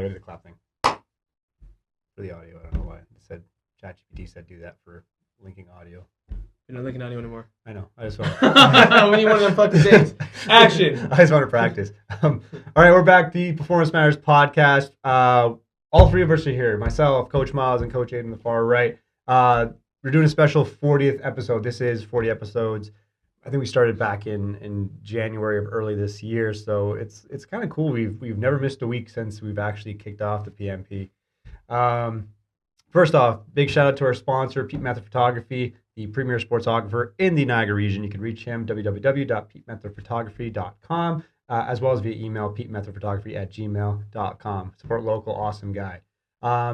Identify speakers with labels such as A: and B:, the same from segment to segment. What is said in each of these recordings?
A: I gotta do the clap thing for the audio. I don't know why. It said ChatGPT said do that for linking audio.
B: You're not linking audio anymore.
A: I know. I just want
B: when you want to fuck the dates. Action.
A: I just want to practice. All right, we're back. The Performance Matters podcast. All three of us are here. Myself, Coach Myles, and Coach Aidan on the far right. We're doing a special 40th episode. This is 40 episodes. I think we started back in January of early this year, so it's kind of cool. We've never missed a week since we've actually kicked off the PMP. First off, big shout out to our sponsor, Pete Method Photography, the premier sportsographer in the Niagara region. You can reach him, www.petemethodphotography.com, as well as via email, petemethodphotography@gmail.com. Support local, awesome guy.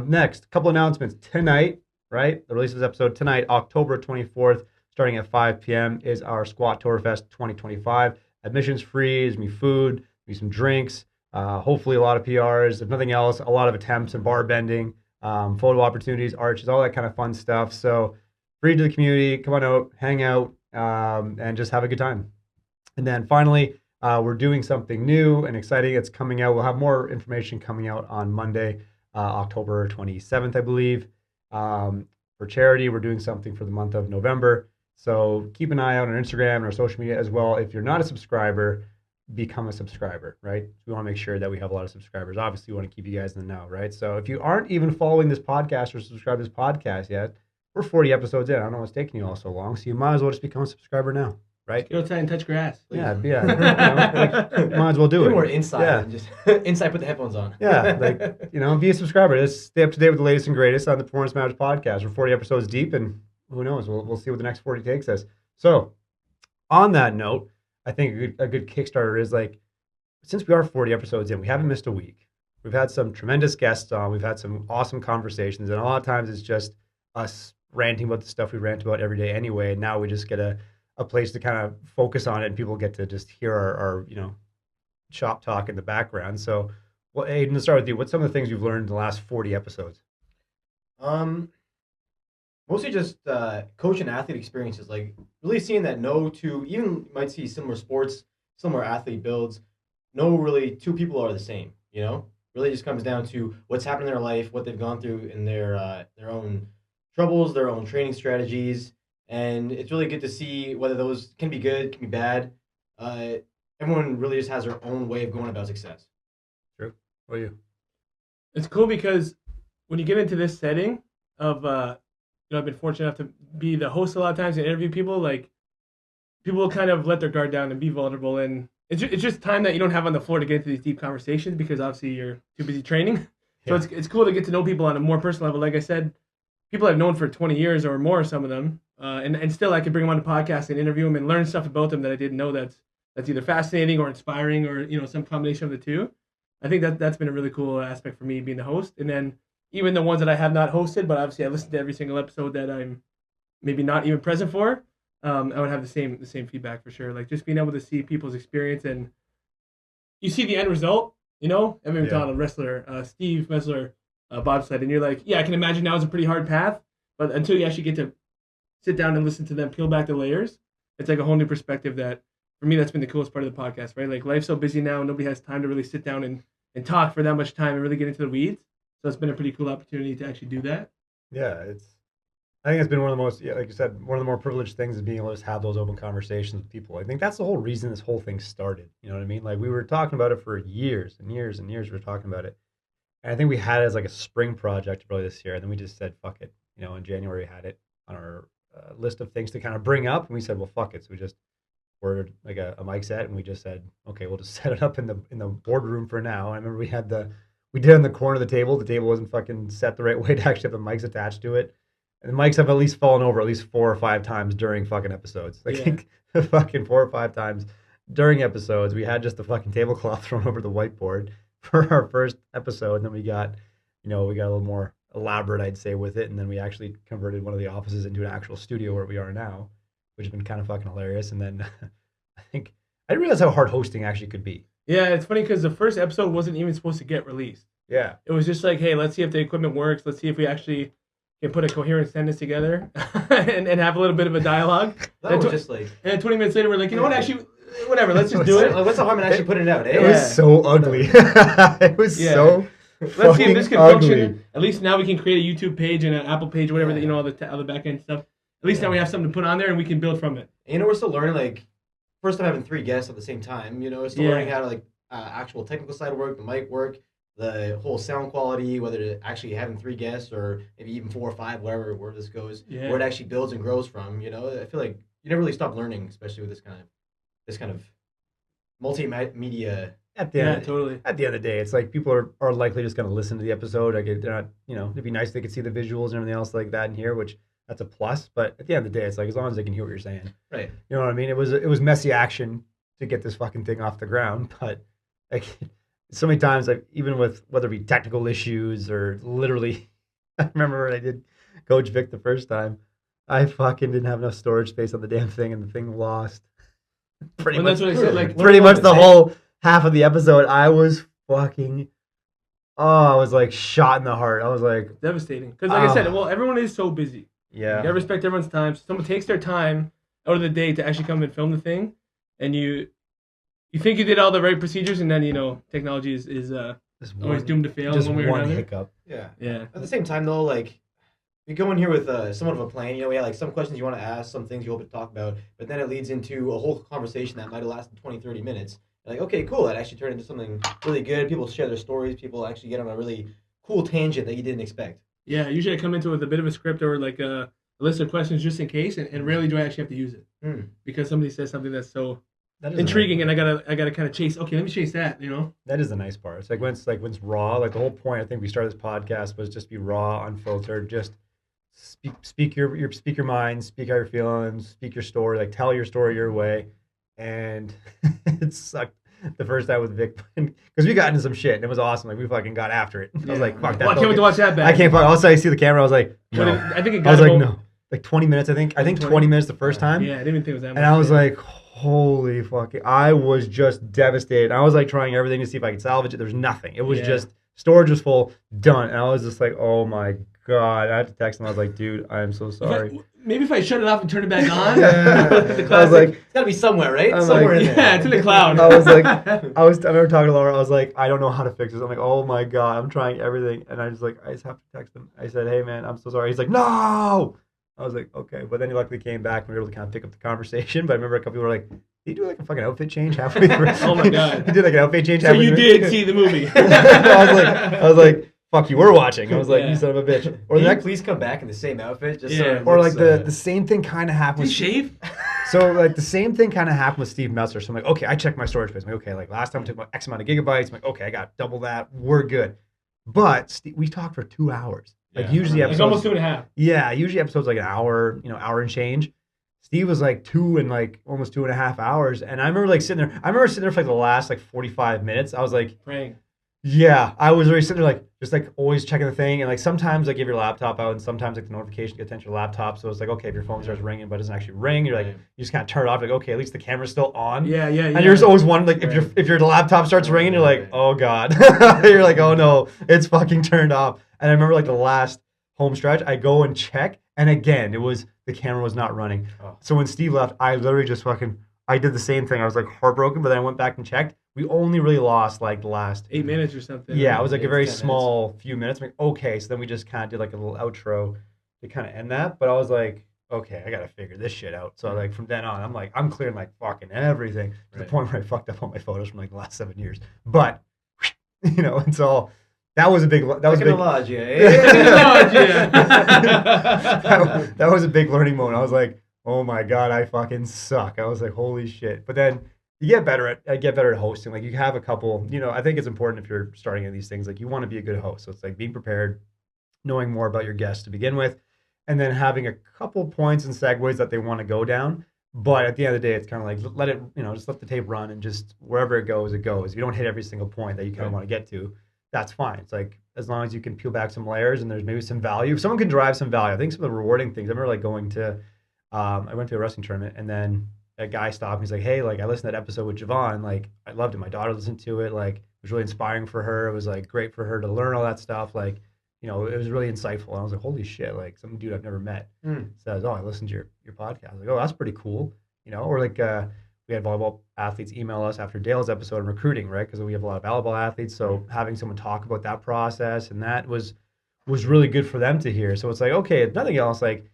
A: Next, a couple announcements. Tonight, right, the release of this episode tonight, October 24th, starting at 5 p.m., is our Squat Tourfest 2025. Admissions free, there's going to be food, there'll be some drinks, hopefully a lot of PRs, if nothing else, a lot of attempts and bar bending. Photo opportunities, arches, all that kind of fun stuff. So free to the community, come on out, hang out, and just have a good time. And then finally, we're doing something new and exciting. It's coming out. We'll have more information coming out on Monday, October 27th, I believe. For charity, we're doing something for the month of November. So keep an eye out on Instagram and our social media as well. If you're not a subscriber, become a subscriber, right? We want to make sure that we have a lot of subscribers. Obviously, we want to keep you guys in the know, right? So if you aren't even following this podcast or subscribe to this podcast yet, we're 40 episodes in. I don't know what's taking you all so long, so you might as well just become a subscriber now, right?
B: Go outside and touch grass. Please.
A: Yeah. You might as well do it.
C: More inside than just inside. Put the headphones on.
A: Yeah, be a subscriber. Let's stay up to date with the latest and greatest on the Performance Matters podcast. We're 40 episodes deep, and who knows? We'll see what the next 40 takes us. So, on that note, I think a good Kickstarter is since we are 40 episodes in, we haven't missed a week. We've had some tremendous guests on. We've had some awesome conversations, and a lot of times it's just us ranting about the stuff we rant about every day anyway. And now we just get a place to kind of focus on it, and people get to just hear our shop talk in the background. So, well, Aidan, let's start with you. What's some of the things you've learned in the last 40 episodes?
C: Mostly just coach and athlete experiences, really seeing that even you might see similar sports, similar athlete builds, really two people are the same, really just comes down to what's happened in their life, what they've gone through in their own troubles, their own training strategies, and it's really good to see whether those can be good, can be bad. Everyone really just has their own way of going about success.
A: True. What are you?
B: It's cool because when you get into this setting of I've been fortunate enough to be the host a lot of times and interview people. People kind of let their guard down and be vulnerable, and it's just time that you don't have on the floor to get into these deep conversations because obviously you're too busy training. So it's cool to get to know people on a more personal level. Like I said, people I've known for 20 years or more, some of them, and still I can bring them on the podcast and interview them and learn stuff about them that I didn't know that's either fascinating or inspiring or some combination of the two. I think that's been a really cool aspect for me being the host, and then even the ones that I have not hosted, but obviously I listened to every single episode that I'm maybe not even present for, I would have the same feedback for sure. Just being able to see people's experience, and you see the end result, Evan McDonald, wrestler, Steve Mesler, bobsled, and you're like, yeah, I can imagine now is a pretty hard path, but until you actually get to sit down and listen to them peel back the layers, it's a whole new perspective that, for me, that's been the coolest part of the podcast, right? Life's so busy now, nobody has time to really sit down and talk for that much time and really get into the weeds. So it's been a pretty cool opportunity to actually do that.
A: Yeah, I think it's been one of the most, like you said, one of the more privileged things is being able to just have those open conversations with people. I think that's the whole reason this whole thing started. You know what I mean? We were talking about it for years and years and years. We were talking about it. And I think we had it as a spring project early this year. And then we just said, fuck it. In January, we had it on our list of things to kind of bring up. And we said, well, fuck it. So we just ordered a mic set, and we just said, okay, we'll just set it up in the boardroom for now. I remember we did it on the corner of the table. The table wasn't fucking set the right way to actually have the mics attached to it. And the mics have at least fallen over at least 4 or 5 times during fucking episodes. Fucking 4 or 5 times during episodes. We had just the fucking tablecloth thrown over the whiteboard for our first episode. And then we got a little more elaborate, I'd say, with it. And then we actually converted one of the offices into an actual studio where we are now, which has been kind of fucking hilarious. And then I didn't realize how hard hosting actually could be.
B: Yeah, it's funny because the first episode wasn't even supposed to get released.
A: Yeah.
B: It was just hey, let's see if the equipment works. Let's see if we actually can put a coherent sentence together and have a little bit of a dialogue.
C: That was just
B: And 20 minutes later, we're like, you know what, actually, whatever, let's just do it.
C: What's the harm in actually putting it out, eh?
A: It was so ugly. It was so
B: Let's see if this can
A: ugly.
B: function. At least now we can create a YouTube page and an Apple page, whatever, all the back end stuff. At least now we have something to put on there and we can build from it.
C: And, we're still learning, like, first time having 3 guests at the same time, still learning how to, like, actual technical side work, the mic work, the whole sound quality, whether to actually having 3 guests or maybe even 4 or 5, where this goes, where it actually builds and grows from. I feel like you never really stop learning, especially with this kind of multimedia.
A: At the end,
B: totally.
A: At the end of the day, it's like people are likely just going to listen to the episode. Like they're not, it'd be nice if they could see the visuals and everything else like that in here, which that's a plus. But at the end of the day, it's like as long as they can hear what you're saying,
C: right?
A: You know what I mean? It was messy action to get this fucking thing off the ground, but like so many times, like even with whether it be technical issues or literally, I remember when I did Coach Vic the first time, I fucking didn't have enough storage space on the damn thing, and the thing lost. Pretty much,
B: that's what I said. Like
A: pretty much the whole half of the episode, I was fucking. I was like shot in the heart. I was like
B: devastating because, like I said, well, everyone is so busy.
A: Yeah,
B: you gotta respect everyone's time. So someone takes their time out of the day to actually come and film the thing, and you think you did all the right procedures, and then technology is always doomed to fail.
A: Just
B: one way or another.
A: hiccup.
C: Yeah.
B: Yeah.
C: At the same time, though, like, we go in here with somewhat of a plan. We have like some questions you want to ask, some things you hope to talk about, but then it leads into a whole conversation that might have lasted 20, 30 minutes. Like, okay, cool. That actually turned into something really good. People share their stories. People actually get on a really cool tangent that you didn't expect.
B: Yeah, usually I come into it with a bit of a script or like a list of questions just in case, and rarely do I actually have to use it because somebody says something that's so intriguing, and I gotta kind of chase. Okay, let me chase that.
A: That is the nice part. It's like when it's raw. Like the whole point, I think we started this podcast was just be raw, unfiltered. Just speak your mind, speak how you're feeling, speak your story, like tell your story your way. And it sucked the first time with Vic because we got into some shit and it was awesome. Like we fucking got after it. I was like, fuck that.
B: Well, I can't wait to watch that back.
A: I can't fuck. Also, I see the camera. I was like, no.
B: I think it
A: I was
B: got
A: like, no. Like 20 minutes, I think. I think 20 minutes the first time.
B: Yeah, I didn't even think it was that much.
A: And I was like, holy fucking. I was just devastated. I was like trying everything to see if I could salvage it. There's nothing. It was just, storage was full, done. And I was just like, oh my God. I had to text him. I was like, dude, I am so sorry.
B: Maybe if I shut it off and turn it back on.
A: I was like,
C: it's got to be somewhere, right? Somewhere in there.
B: Yeah, it's in the cloud.
A: I was like, I remember talking to Laura. I was like, I don't know how to fix this. I'm like, oh my God, I'm trying everything. And I just have to text him. I said, hey man, I'm so sorry. He's like, no. I was like, okay. But then he luckily came back and we were able to kind of pick up the conversation. But I remember a couple people were like, did he do like a fucking outfit change halfway through?
B: Oh my God.
A: He did like an outfit change
B: so
A: halfway through.
B: So you did see the movie.
A: I was like, fuck, you were watching. I was like, you son of a bitch.
C: Or the please come back in the same outfit. Just
A: or like the same thing kind of happened.
B: Did he shave?
A: So like the same thing kind of happened with Steve Messer. So I'm like, okay, I checked my storage space. I'm like, okay, like last time I took about X amount of gigabytes. I'm like, okay, I got double that. We're good. But we talked for 2 hours. Like usually episodes.
B: It's almost 2.5.
A: Yeah, usually episodes like an hour, hour and change. Steve was like 2 and like almost 2.5 hours. And I remember sitting there for like the last like 45 minutes. I was like
B: praying.
A: Yeah, I was already sitting there like just like always checking the thing, and like sometimes like give your laptop out, and sometimes like the notification gets attention to your laptop. So it's like, okay, if your phone starts ringing but it doesn't actually ring, you're like you just kind of turn it off. Like, okay, at least the camera's still on.
B: Yeah.
A: And you're just always wondering like if your laptop starts ringing, you're like, oh God, you're like, oh no, it's fucking turned off. And I remember like the last home stretch, I go and check, and again the camera was not running. Oh. So when Steve left, I literally just I did the same thing. I was like heartbroken, but then I went back and checked. We only really lost like the last
B: 8 minutes or something.
A: Yeah, it was like a very small few minutes. I'm like, okay, so then we just kind of did like a little outro to kind of end that. But I was like, okay, I got to figure this shit out. So like from then on, I'm clearing like fucking everything to the point where I fucked up all my photos from like the last 7 years. But it's all. That was a big. That was
C: technology.
A: That was a big learning moment. I was like, oh my God, I fucking suck. I was like, holy shit. But then you get better at hosting. Like you have a couple, I think it's important if you're starting at these things, like you want to be a good host. So it's like being prepared, knowing more about your guests to begin with, and then having a couple points and segues that they want to go down. But at the end of the day, it's kind of like, let it, just let the tape run and just wherever it goes, it goes. If you don't hit every single point that you kind of want to get to, that's fine. It's like, as long as you can peel back some layers and there's maybe some value. If someone can drive some value, I think some of the rewarding things, I remember like going to, I went to a wrestling tournament and then a guy stopped me. He's like, hey, like I listened to that episode with Javon. Like I loved it. My daughter listened to it. Like it was really inspiring for her. It was like great for her to learn all that stuff. Like, it was really insightful. And I was like, holy shit, like some dude I've never met says, oh, I listened to your podcast. I was like, oh, that's pretty cool. Or like we had volleyball athletes email us after Dale's episode on recruiting, right? Because we have a lot of volleyball athletes. So having someone talk about that process and that was really good for them to hear. So it's like, okay, if nothing else, like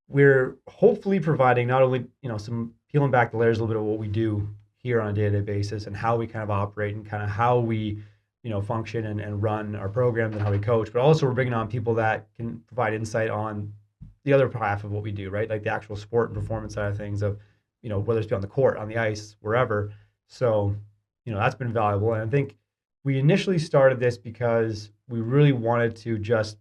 A: we're hopefully providing not only, some peeling back the layers a little bit of what we do here on a day-to-day basis and how we kind of operate and kind of how we, function and run our programs and how we coach, but also we're bringing on people that can provide insight on the other half of what we do, right? Like the actual sport and performance side of things of, whether it's be on the court, on the ice, wherever. So, that's been valuable. And I think we initially started this because we really wanted to just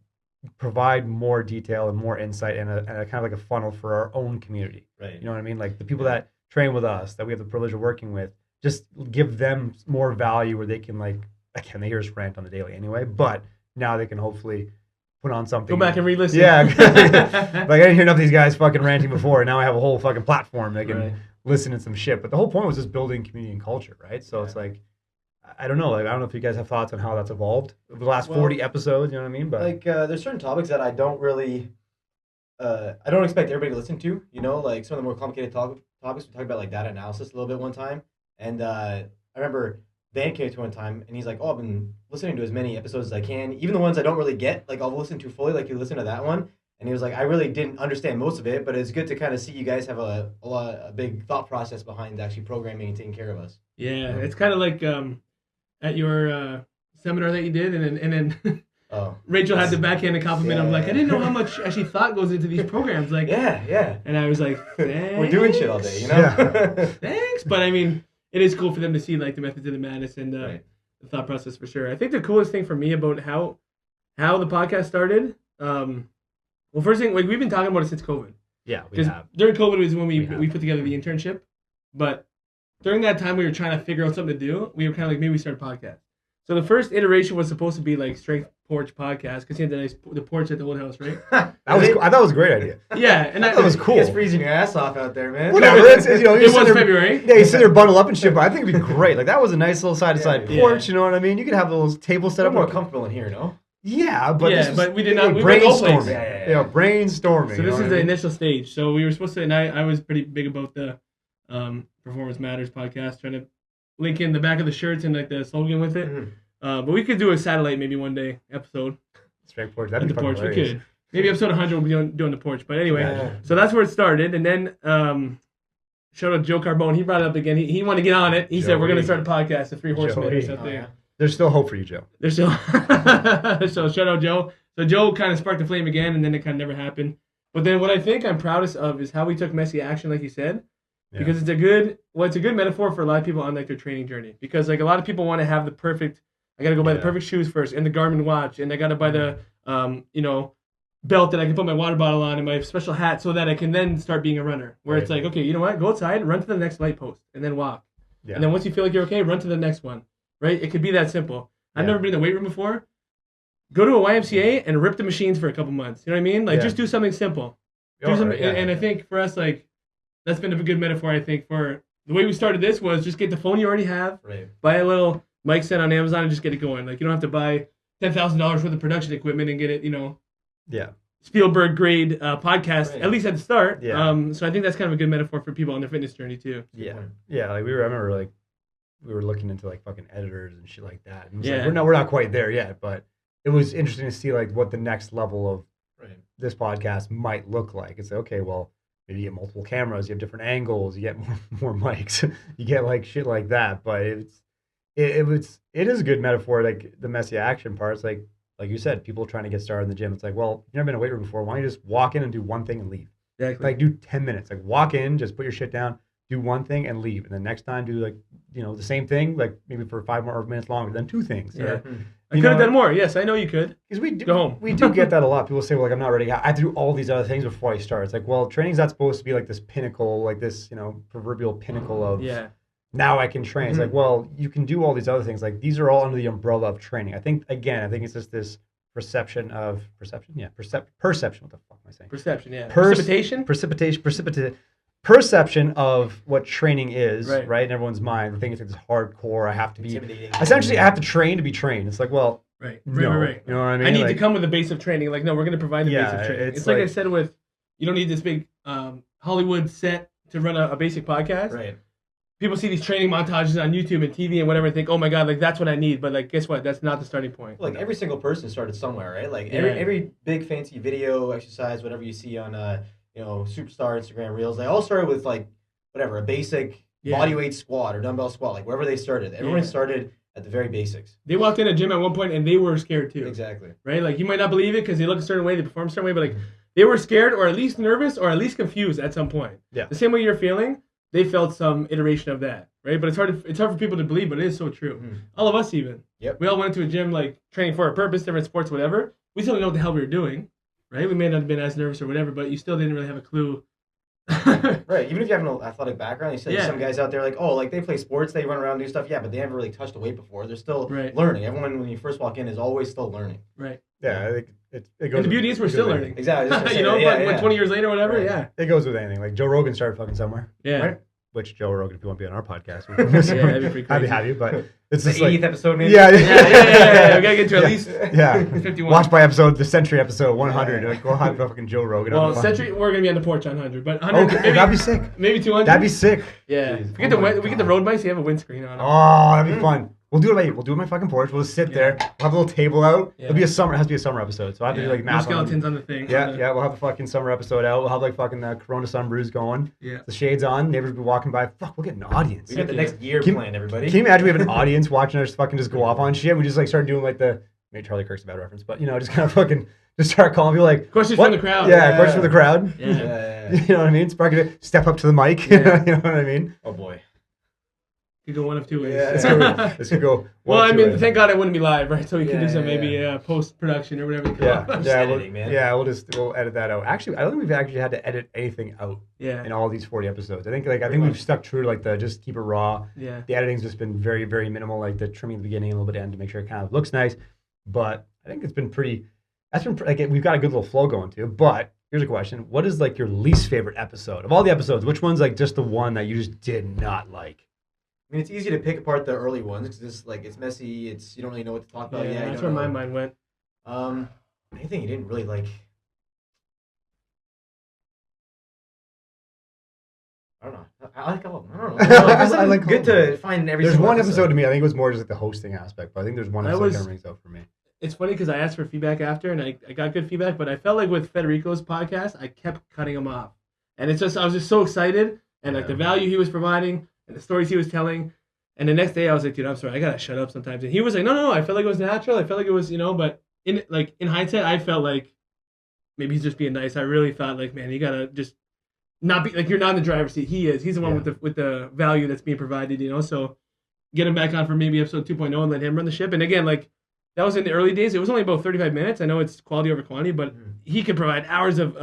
A: provide more detail and more insight and a kind of like a funnel for our own community.
C: Right.
A: You know what I mean? Like the people that train with us, that we have the privilege of working with, just give them more value where they can again, they hear us rant on the daily anyway, but now they can hopefully put on something.
B: Go back and re-listen.
A: Yeah. Like I didn't hear enough of these guys fucking ranting before, and now I have a whole fucking platform they can listen to some shit. But the whole point was just building community and culture, right? So it's like, I don't know. I don't know if you guys have thoughts on how that's evolved over the last 40 episodes. You know what I mean? But
C: there's certain topics that I don't really, I don't expect everybody to listen to. Like some of the more complicated topics. We talked about like data analysis a little bit one time, and I remember Van came to one time, and he's like, "Oh, I've been listening to as many episodes as I can, even the ones I don't really get. Like I'll listen to fully. Like you listen to that one." And he was like, "I really didn't understand most of it, but it's good to kind of see you guys have a big thought process behind actually programming and taking care of us."
B: Yeah, it's kind of like at your seminar that you did, and then Rachel had the backhand compliment of like, "I didn't know how much actually thought goes into these programs." Like,
C: yeah.
B: And I was like, "Thanks."
C: We're doing shit all day,
B: Thanks, but I mean, it is cool for them to see like the methods of the madness and the thought process for sure. I think the coolest thing for me about how the podcast started. Well, first thing, like we've been talking about it since COVID.
A: Yeah,
B: because during COVID was when we put together the internship, but during that time we were trying to figure out something to do. We were kind of like, maybe we start a podcast. So the first iteration was supposed to be like Strength Porch Podcast because he had the porch at the old house, right?
A: I thought it was a great idea.
B: Yeah, and
A: that was cool.
C: It's freezing your ass off out there, man.
A: Whatever. It
B: was February.
A: Yeah, you sit there bundle up and shit, but I think it'd be great. Like that was a nice little side-to-side porch. You know what I mean? You could have those tables set up.
C: More comfortable in here, no?
A: Yeah, but
B: we did not. We
A: brainstorming.
C: Yeah,
A: brainstorming.
B: So this is the initial stage. So we were supposed to, and I was pretty big about the Performance Matters podcast, trying to link in the back of the shirts and like the slogan with it. Mm-hmm. But we could do a satellite maybe one day episode.
A: Straight porch. That'd be
B: porch.
A: Hilarious.
B: We could. Maybe episode 100 we'll be doing the porch. But anyway, so that's where it started. And then shout out Joe Carbone. He brought it up again. He wanted to get on it. He said we're going to start a podcast, the Three Horsemen or something. Oh, yeah.
A: There's still hope for you, Joe.
B: There's still. So shout out Joe. So Joe kind of sparked the flame again, and then it kind of never happened. But then what I think I'm proudest of is how we took messy action, like you said, because it's a good metaphor for a lot of people on like their training journey. Because like a lot of people want to have the perfect. I got to go buy the perfect shoes first, and the Garmin watch, and I got to buy the belt that I can put my water bottle on, and my special hat, so that I can then start being a runner. Where it's like, okay, you know what? Go outside, run to the next light post, and then walk. Yeah. And then once you feel like you're okay, run to the next one. Right? It could be that simple. I've never been in the weight room before. Go to a YMCA and rip the machines for a couple months. You know what I mean? Like, just do something simple. And I think for us, like, that's been a good metaphor, I think, for the way we started this was just get the phone you already have, buy a little mic set on Amazon, and just get it going. Like, you don't have to buy $10,000 worth of production equipment and get it, Spielberg grade podcast, at least at the start. Yeah. So I think that's kind of a good metaphor for people on their fitness journey, too.
A: Yeah. Yeah, like, I remember, like, we were looking into like fucking editors and shit like that. And like, we're not quite there yet, but it was interesting to see like what the next level of this podcast might look like. It's like, okay, well, maybe you get multiple cameras, you have different angles, you get more mics, you get like shit like that. But it is a good metaphor, like the messy action part. It's like you said, people trying to get started in the gym. It's like, well, you've never been in a weight room before. Why don't you just walk in and do one thing and leave? Exactly. Like do 10 minutes. Like walk in, just put your shit down, do one thing and leave, and then next time do like the same thing, like maybe for 5 more minutes longer, then 2 things.
B: Yeah, I could have done more. Yes, I know you could.
A: Because we do
B: go home.
A: We do get that a lot. People say, well, like I'm not ready. I have to do all these other things before I start. It's like, well, training's not supposed to be like this pinnacle, like this proverbial pinnacle of now I can train. It's like, well, you can do all these other things. Like these are all under the umbrella of training. I think it's just this perception. What the fuck am I saying?
B: Perception. Yeah.
A: Perception of what training is, right? In everyone's mind, the thing is like this hardcore. I have to be essentially. I have to train to be trained. It's like, well,
B: right.
A: You know what I mean?
B: I need to come with a base of training. Like, no, we're going to provide the base of training. It's like I said with, you don't need this big Hollywood set to run a basic podcast.
C: Right.
B: people see these training montages on YouTube and TV and whatever and think, oh my God, like that's what I need. But like, guess what? That's not the starting point.
C: Like every single person started somewhere, right? Like every big fancy video, exercise, whatever you see on Superstar Instagram Reels, they all started with like whatever, a basic bodyweight squat or dumbbell squat, like wherever they started. Everyone started at the very basics.
B: They walked in a gym at one point and they were scared too.
C: Exactly.
B: Right? Like you might not believe it because they look a certain way, they perform a certain way, but like they were scared or at least nervous or at least confused at some point.
A: Yeah.
B: The same way you're feeling, they felt some iteration of that, right? But it's hard for people to believe, but it is so true. All of us even.
C: Yep.
B: We all went into a gym like training for a purpose, different sports, whatever. We still didn't know what the hell we were doing, right? We may not have been as nervous or whatever, but you still didn't really have a clue.
C: Right. Even if you have an athletic background, you see some guys out there like, oh, like they play sports, they run around, do stuff. Yeah, but they haven't really touched a weight before. They're still learning. Everyone, when you first walk in, is always still learning.
B: Right.
A: Yeah, I think it goes.
B: And the beauty is we're still learning.
C: Exactly.
B: You know, but 20 years later or whatever,
A: It goes with anything. Like Joe Rogan started fucking somewhere.
B: Yeah.
A: Right? Which Joe Rogan, if you want to be on our podcast,
B: that'd be pretty crazy.
A: happy to have you. But it's
C: the
A: just
C: 80th
A: like
C: episode, maybe.
A: Yeah.
B: We gotta get to at least 51.
A: Watch by the Century episode 100. Like, go have fucking Joe Rogan.
B: Well, Century, we're gonna be on the porch on 100, but 100.
A: Okay, that'd be sick.
B: Maybe 200.
A: That'd be sick.
B: Yeah.
A: Jeez.
B: We get the road mics. You have a windscreen on.
A: Oh, that'd be fun. We'll do it on my fucking porch. We'll just sit there. We'll have a little table out. It'll be a summer. It has to be a summer episode. So I have to do like
B: no skeletons on the thing.
A: Yeah. We'll have the fucking summer episode out. We'll have like fucking Corona sun brews going.
B: Yeah.
A: The shades on. Neighbors will be walking by. Fuck, we'll get an audience.
C: We got the next year planned, everybody.
A: Can you imagine we have an audience watching us fucking just go off on shit? We just like start doing like maybe Charlie Kirk's a bad reference, but just kind of fucking just start calling people like
B: questions from the crowd.
A: Yeah, questions from the crowd.
B: Yeah.
A: You know what I mean? Step up to the mic. You know what I mean?
C: Oh boy.
B: Could go one of two ways.
A: Yeah, this could go.
B: Well, I mean, thank God I wouldn't be live, right? So we could do some maybe post production or whatever.
C: Editing, man.
A: Yeah, we'll edit that out. Actually, I don't think we've actually had to edit anything out.
B: Yeah.
A: In all these 40 episodes, I think we've stuck true to like the just keep it raw.
B: Yeah.
A: The editing's just been very, very minimal, like the trimming at the beginning, a little bit end to make sure it kind of looks nice. But I think it's been pretty. We've got a good little flow going too. But here's a question: what is like your least favorite episode of all the episodes? Which one's like just the one that you just did not like?
C: I mean, it's easy to pick apart the early ones because it's messy. You don't really know what to talk about.
B: Yeah, that's where my mind went.
C: Anything you didn't really like? I don't know. I like all of them. I don't know. I like good to find every.
A: There's one episode to me. I think it was more just like the hosting aspect, but I think there's one episode that rings out for me.
B: It's funny because I asked for feedback after, and I got good feedback, but I felt like with Federico's podcast, I kept cutting him off, and I was just so excited, and like the value he was providing. And the stories he was telling, and the next day I was like, dude, I'm sorry, I gotta shut up sometimes. And he was like, no, I felt like it was natural. I felt like it was, but in hindsight, I felt like maybe he's just being nice. I really thought like, man, you gotta just not be like you're not in the driver's seat. He is. He's the one with the value that's being provided. So get him back on for maybe episode 2.0 and let him run the ship. And again, like that was in the early days. It was only about 35 minutes. I know it's quality over quantity, but he could provide hours of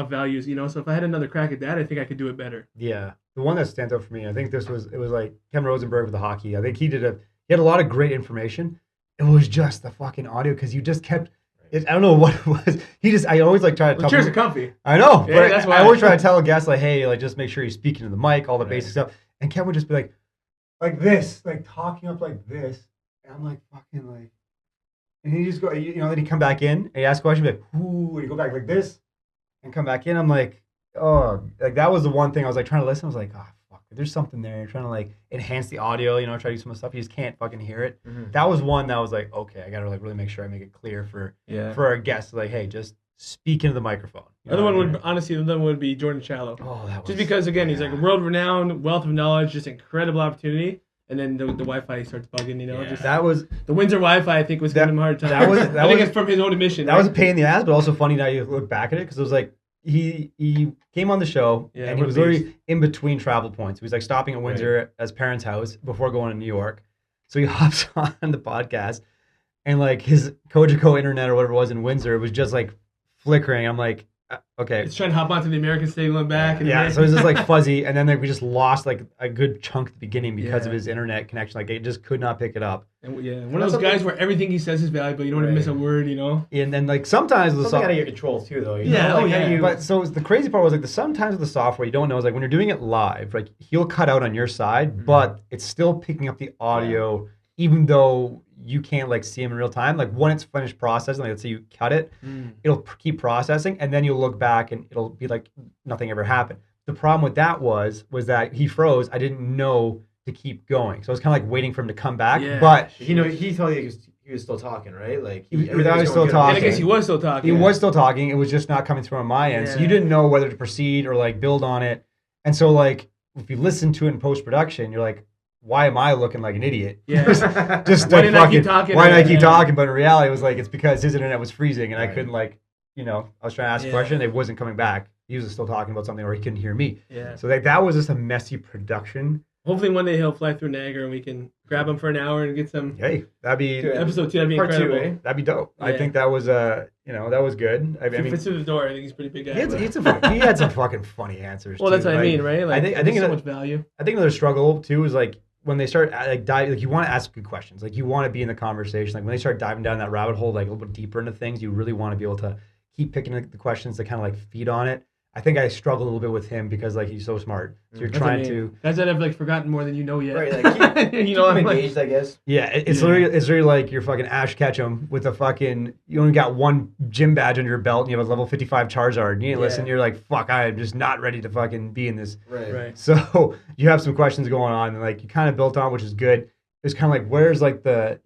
B: values. So if I had another crack at that, I think I could do it better.
A: Yeah. The one that stands out for me, I think it was like Kevin Rosenberg with the hockey. I think he had a lot of great information. It was just the fucking audio because you just kept. I don't know what it was. I always like try to.
B: Chairs are comfy.
A: I know,
B: yeah,
A: but
B: that's why.
A: I always try to tell a guest like, hey, like just make sure you're speaking to the mic, all the basic stuff. And Kevin would just be like this, like talking up like this, and I'm like fucking like, and he just go, then he come back in and he ask a question, be like, ooh, and he go back like this, and come back in. I'm like. Oh, like that was the one thing I was like trying to listen. I was like, oh fuck, there's something there. Trying to like enhance the audio, try to do some stuff. You just can't fucking hear it. Mm-hmm. That was one that was like, okay, I gotta like really make sure I make it clear for our guests. Like, hey, just speak into the microphone.
B: Another one would be Jordan Shallow.
A: Oh, that was
B: just because again he's like world renowned, wealth of knowledge, just incredible opportunity. And then the Wi-Fi starts bugging, just
A: that was
B: the Windsor Wi-Fi. I think was giving him a hard time. I think it's from his own admission.
A: That was a pain in the ass, but also funny now you look back at it because it was like. He came on the show and he was already in between travel points. He was like stopping at Windsor at his parents' house before going to New York. So he hops on the podcast and like his Kojiko internet or whatever it was in Windsor was just like flickering. I'm like, okay.
B: It's trying to hop onto the American signal and back.
A: And so it was just like fuzzy. And then we just lost like a good chunk at the beginning because of his internet connection. Like it just could not pick it up.
B: And one of those guys where everything he says is valuable. You don't want to miss a word,
A: And then like sometimes the
C: something out of your control too, though.
A: But so the crazy part was like sometimes with the software you don't know is like when you're doing it live, like he'll cut out on your side, but it's still picking up the audio, even though you can't like see him in real time. Like when it's finished processing, like let's say you cut it, it'll keep processing, and then you'll look back and it'll be like nothing ever happened. the problem with that was that he froze. I didn't know to keep going, so I was kind of like waiting for him to come back.
B: Yeah.
A: But
C: He told you he was still talking, right? Like
A: I was still
B: And
A: talking.
B: I guess he was still
A: he
B: talking.
A: was still talking. It was just not coming through on my end. So you
B: Yeah.
A: didn't know whether to proceed or like build on it. And so like if you listen to it in post production, you're like, why am I looking like an idiot?
B: Yeah.
A: Just
B: Why
A: like
B: didn't I keep talking?
A: Why did I keep
B: Yeah.
A: talking? But in reality, it was like it's because his internet was freezing and I
C: Right.
A: couldn't like, I was trying to ask a
B: Yeah.
A: question, it wasn't coming back. He was still talking about something or he couldn't hear me.
B: Yeah.
A: So like that was just a messy production.
B: Hopefully one day he'll fly through Niagara and we can grab him for an hour and get some
A: Hey, that'd be
C: Dude,
B: episode 2. That'd be
C: Part
B: incredible.
C: 2, eh?
A: that'd be dope. I
B: Yeah.
A: think that was that was good. I
B: If he
A: mean,
B: fits through the door, I think he's a pretty big guy.
A: he had some fucking funny answers.
B: Well,
A: too,
B: that's what I mean, right? Like,
A: I think
B: there's so
A: another-
B: much value.
A: I think another struggle too is like when they start like dive, like you want to ask good questions, like you want to be in the conversation. Like when they start diving down that rabbit hole, like a little bit deeper into things, you really want to be able to keep picking the questions to kind of like feed on it. I think I struggle a little bit with him because like he's so smart. So you're
B: That's what I
A: trying
B: mean.
A: to,
B: Guys that have like forgotten more than you know yet.
C: Right, like
B: you know,
C: I'm
B: I'm like,
C: engaged, I guess.
A: yeah, it's
B: Yeah.
A: literally like you're fucking Ash Ketchum with a fucking, you only got one gym badge under your belt and you have a level 55 Charizard and you ain't
B: Yeah.
A: listen, you're like, fuck, I'm just not ready to fucking be in this.
B: right.
A: So you have some questions going on, and like you kind of built on, which is good. It's kind of like where's like the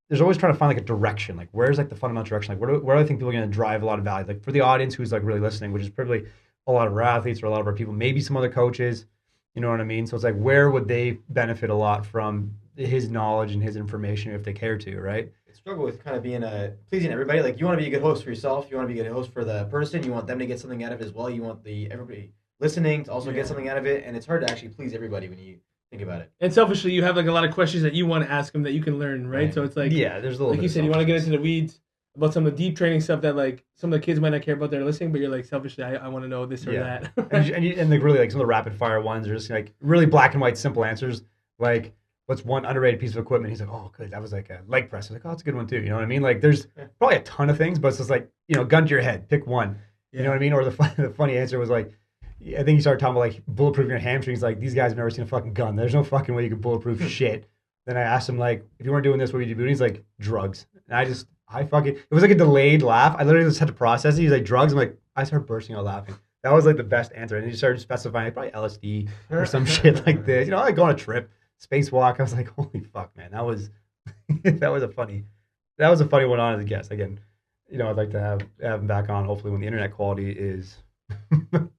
A: there's always trying to find like a direction. Like where's like the fundamental direction? Like where do I think people are going to drive a lot of value? Like for the audience who's like really listening, which is probably a lot of our athletes or a lot of our people, maybe some other coaches. You know what I mean? So it's like where would they benefit a lot from his knowledge and his information if they care to, right?
C: I struggle with kind of being pleasing everybody. Like you want to be a good host for yourself. You want to be a good host for the person. You want them to get something out of it as well. You want everybody listening to also
B: Yeah.
C: get something out of it. And it's hard to actually please everybody when you think about it.
B: And selfishly, you have like a lot of questions that you want to ask him that you can learn, right?
C: Right.
B: So it's like,
A: Yeah, there's a little
B: like
A: bit
B: you
A: of
B: said, you want to get
A: selfishness.
B: into the weeds about some of the deep training stuff that like some of the kids might not care about that are listening, but you're like selfishly, I want to know this or
A: Yeah.
B: that.
A: and like really like some of the rapid fire ones are just like really black and white simple answers. Like what's one underrated piece of equipment? He's like, oh, good, that was like a leg press. I was like, oh, that's a good one too. You know what I mean? Like there's probably a ton of things, but it's just like gun to your head, pick one. You know what I mean? Or the funny answer was like, I think he started talking about like bulletproof your hamstrings. Like these guys have never seen a fucking gun. There's no fucking way you can bulletproof shit. Then I asked him like, if you weren't doing this, what would you do? And he's like, drugs. And it was like a delayed laugh. I literally just had to process it. He's like, drugs. I'm like, I started bursting out laughing. That was like the best answer. And he started specifying probably LSD or some shit like this. Like go on a trip, spacewalk. I was like, holy fuck, man. That was a funny one on as a guest. Again, I'd like to have him back on hopefully when the internet quality is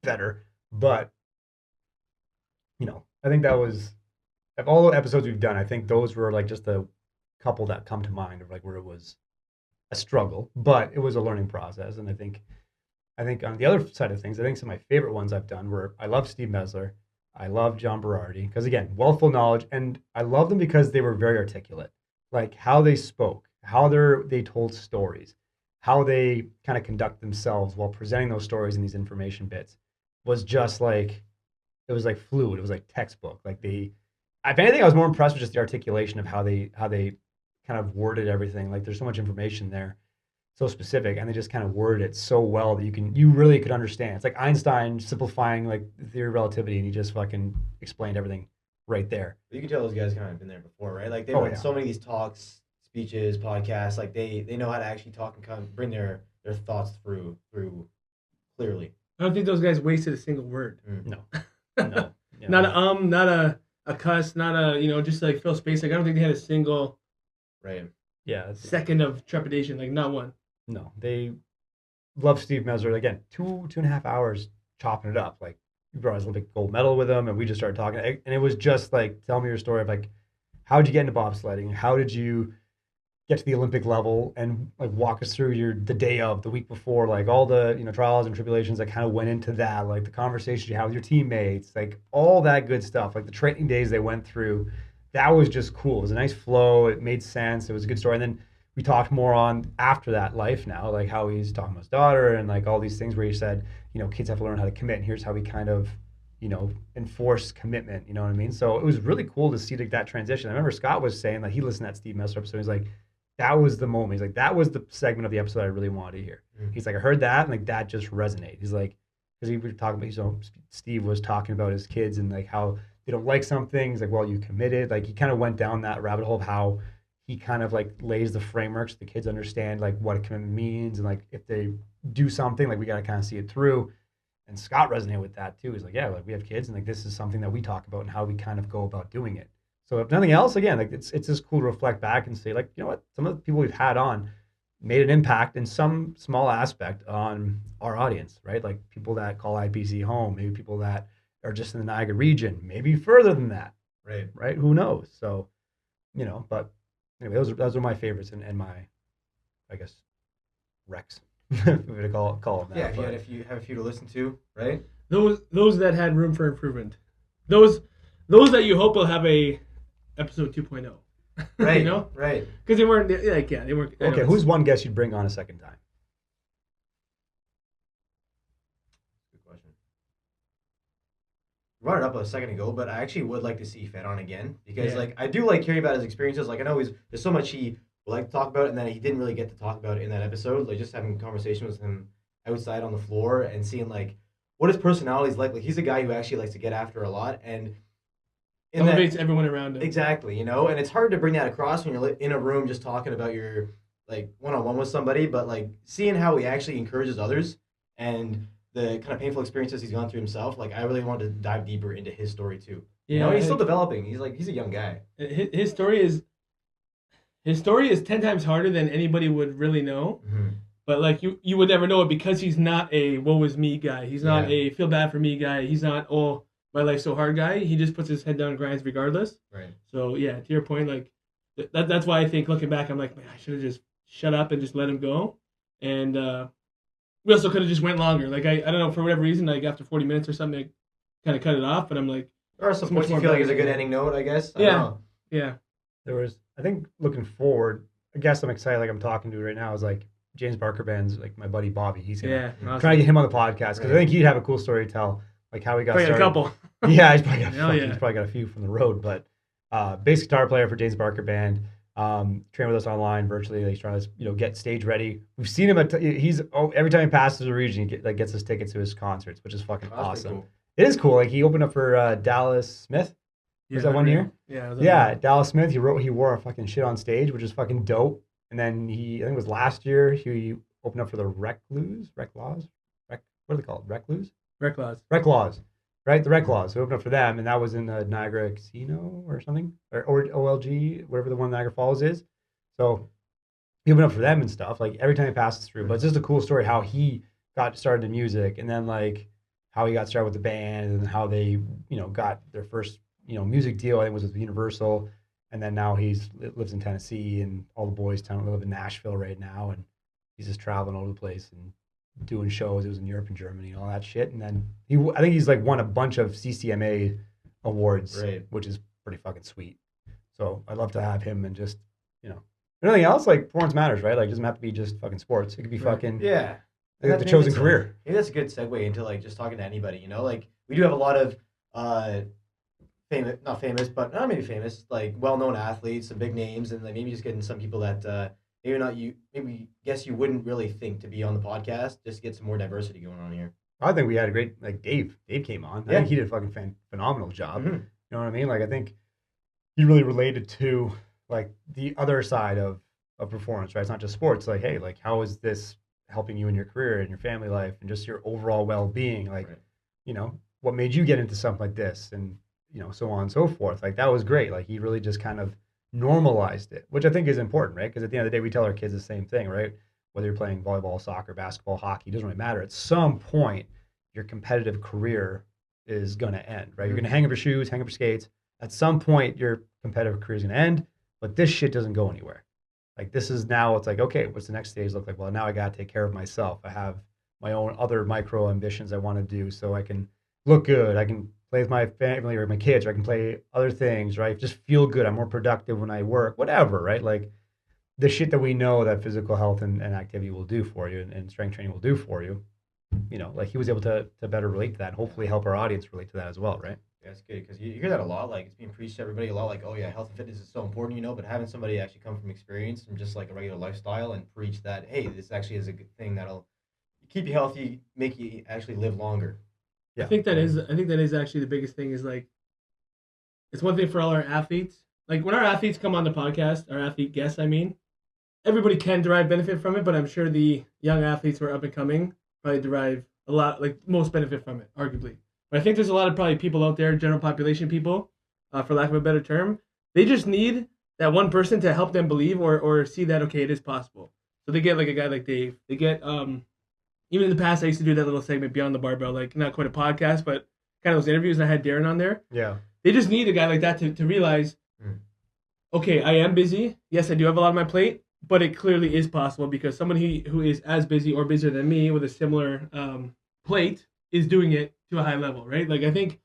A: better. But I think that was of all the episodes we've done, I think those were like just a couple that come to mind of like where it was a struggle, but it was a learning process. And I think on the other side of things, I think some of my favorite ones I've done were I love Steve Mesler, I love John Berardi because again, wealthful knowledge, and I love them because they were very articulate, like how they spoke, how they told stories, how they kind of conduct themselves while presenting those stories and these information bits was just like it was like fluid. It was like textbook. Like if anything, I was more impressed with just the articulation of how they kind of worded everything. Like there's so much information there, so specific, and they just kind of worded it so well that you really could understand. It's like Einstein simplifying like the theory of relativity, and he just fucking explained everything right there.
C: You can tell those guys kind of been there before, right? Like they've
A: Oh,
C: done
A: yeah.
C: so many of these talks, speeches, podcasts. Like they know how to actually talk and kind of bring their thoughts through clearly.
B: I don't think those guys wasted a single word.
A: No. Yeah.
B: Not not a cuss, not a just like fill space. Like I don't think they had a single
C: Right.
A: Yeah.
B: second of trepidation. Like not one.
A: No, they love Steve Mesler. Again, 2.5 hours chopping it up. Like you brought his Olympic gold medal with him, and we just started talking. And it was just like, tell me your story of like, how did you get into bobsledding? How did you get to the Olympic level? And like walk us through the day of, the week before, like all the trials and tribulations that kind of went into that, like the conversations you had with your teammates, like all that good stuff, like the training days they went through. That was just cool. It was a nice flow. It made sense. It was a good story. And then we talked more on after that life now, like how he's talking about his daughter and like all these things where he said, kids have to learn how to commit. And here's how we kind of, enforce commitment. You know what I mean? So it was really cool to see like that transition. I remember Scott was saying that he listened to that Steve Mesler episode. He's like, that was the moment. He's like, that was the segment of the episode I really wanted to hear.
C: Mm.
A: He's like, I heard that and like that just resonated. He's like, because he was talking about, Steve was talking about his kids and like how they don't like something. He's like, well, you committed. Like he kind of went down that rabbit hole of how he kind of like lays the framework so the kids understand like what a commitment means and like if they do something, like we got to kind of see it through. And Scott resonated with that too. He's like, yeah, like we have kids, and like this is something that we talk about and how we kind of go about doing it. So if nothing else, again, like it's just cool to reflect back and say, like, you know what, some of the people we've had on made an impact in some small aspect on our audience, right? Like people that call IPC home, maybe people that are just in the Niagara region, maybe further than that,
C: Right.
A: right? Who knows? So, you know, but anyway, those are my favorites and my, I guess, Rex. If we were to call them that.
C: Yeah, if you have a few to listen to, right?
B: Those that had room for improvement. Those that you hope will have a episode 2.0.
C: Right.
B: You know?
C: Right.
B: Because they weren't like, yeah, they weren't.
A: Okay, who's one guest you'd bring on a second time?
C: Good question. We brought it up a second ago, but I actually would like to see Fed on again because like I do like hearing about his experiences. Like I know there's so much he would like to talk about and that he didn't really get to talk about in that episode. Like just having conversations with him outside on the floor and seeing like what his personality is like. Like he's a guy who actually likes to get after a lot and
B: elevates everyone around him.
C: Exactly, you know, and it's hard to bring that across when you're in a room just talking about your like one-on-one with somebody, but like seeing how he actually encourages others and the kind of painful experiences he's gone through himself, like I really wanted to dive deeper into his story too.
B: Yeah,
C: you know, he's still developing. He's a young guy.
B: His story is 10 times harder than anybody would really know.
C: Mm-hmm.
B: But like you would never know it because he's not a woe is me guy. He's not a feel bad for me guy. He's not my life's so hard guy. He just puts his head down and grinds regardless.
C: Right.
B: So yeah, to your point, like that's why I think looking back, I'm like, man, I should have just shut up and just let him go. And we also could have just went longer. Like I don't know, for whatever reason, like after 40 minutes or something, I kind of cut it off. But I'm like,
C: there are some points you feel like is a good ending note, I guess.
B: Yeah.
A: There was, I think, looking forward. I guess I'm excited. Like I'm talking to right now is like James Barker Band's like my buddy Bobby. He's gonna try to get him on the podcast because I think he'd have a cool story to tell. Like how he got started.
B: A couple.
A: Yeah, he's probably got a few from the road, but bass guitar player for James Barker Band. Train with us online virtually. Like, he's trying to get stage ready. We've seen him every time he passes a region, he gets us tickets to his concerts, which is fucking awesome. Cool. It is cool. Like he opened up for Dallas Smith. Was that 1 year?
B: Yeah.
A: Dallas Smith. He wore a fucking shit on stage, which is fucking dope. And then I think it was last year, he opened up for the Reclaws. What are they called? Reclaws, right? The Reclaws. So we opened up for them, and that was in the Niagara Casino or something, or OLG, whatever the one Niagara Falls is. So he opened up for them and stuff. Like every time he passes through, but it's just a cool story how he got started in music, and then like how he got started with the band, and how they got their first music deal. I think was with Universal, and then now lives in Tennessee, and all the boys live in Nashville right now, and he's just traveling all over the place and doing shows. It was in Europe and Germany and all that shit. And then I think he's like won a bunch of CCMA awards, which is pretty fucking sweet. So I'd love to have him and just, anything else, like performance matters, right? Like it doesn't have to be just fucking sports. It could be fucking the chosen career.
C: Maybe that's a good segue into like just talking to anybody, like we do have a lot of not famous, like well-known athletes, some big names, and like maybe just getting some people that maybe you wouldn't really think to be on the podcast, just to get some more diversity going on here.
A: I think we had a great, like Dave came on. I think he did a fucking phenomenal job. Mm-hmm. You know what I mean? Like I think he really related to like the other side of performance, right? It's not just sports. Like, hey, like how is this helping you in your career and your family life and just your overall well-being? Like, what made you get into something like this? And, so on and so forth. Like that was great. Like he really just kind of normalized it, which I think is important, right? Because at the end of the day, we tell our kids the same thing, right? Whether you're playing volleyball, soccer, basketball, hockey, it doesn't really matter. At some point, your competitive career is going to end, right? You're going to hang up your shoes, hang up your skates. At some point, your competitive career is going to end, but this shit doesn't go anywhere. Like this is now, it's like, okay, what's the next stage look like? Well, now I got to take care of myself. I have my own other micro ambitions I want to do so I can look good. I can play with my family or my kids, or I can play other things, right? Just feel good. I'm more productive when I work, whatever, right? Like the shit that we know that physical health and activity will do for you and strength training will do for you, like he was able to better relate to that and hopefully help our audience relate to that as well, right?
C: Yeah, it's good because you hear that a lot. Like it's being preached to everybody a lot. Like, oh yeah, health and fitness is so important, but having somebody actually come from experience and just like a regular lifestyle and preach that, hey, this actually is a good thing that'll keep you healthy, make you actually live longer.
B: Yeah. I think that is actually the biggest thing is like, it's one thing for all our athletes. Like when our athletes come on the podcast, our athlete guests, everybody can derive benefit from it, but I'm sure the young athletes who are up and coming probably derive a lot, like most benefit from it, arguably. But I think there's a lot of probably people out there, general population people, for lack of a better term, they just need that one person to help them believe or see that, okay, it is possible. So they get like a guy like Dave. They get, even in the past, I used to do that little segment Beyond the Barbell, like not quite a podcast, but kind of those interviews, and I had Darren on there.
A: Yeah.
B: They just need a guy like that to realize, okay, I am busy. Yes, I do have a lot on my plate, but it clearly is possible because someone who is as busy or busier than me with a similar plate is doing it to a high level, right? Like I think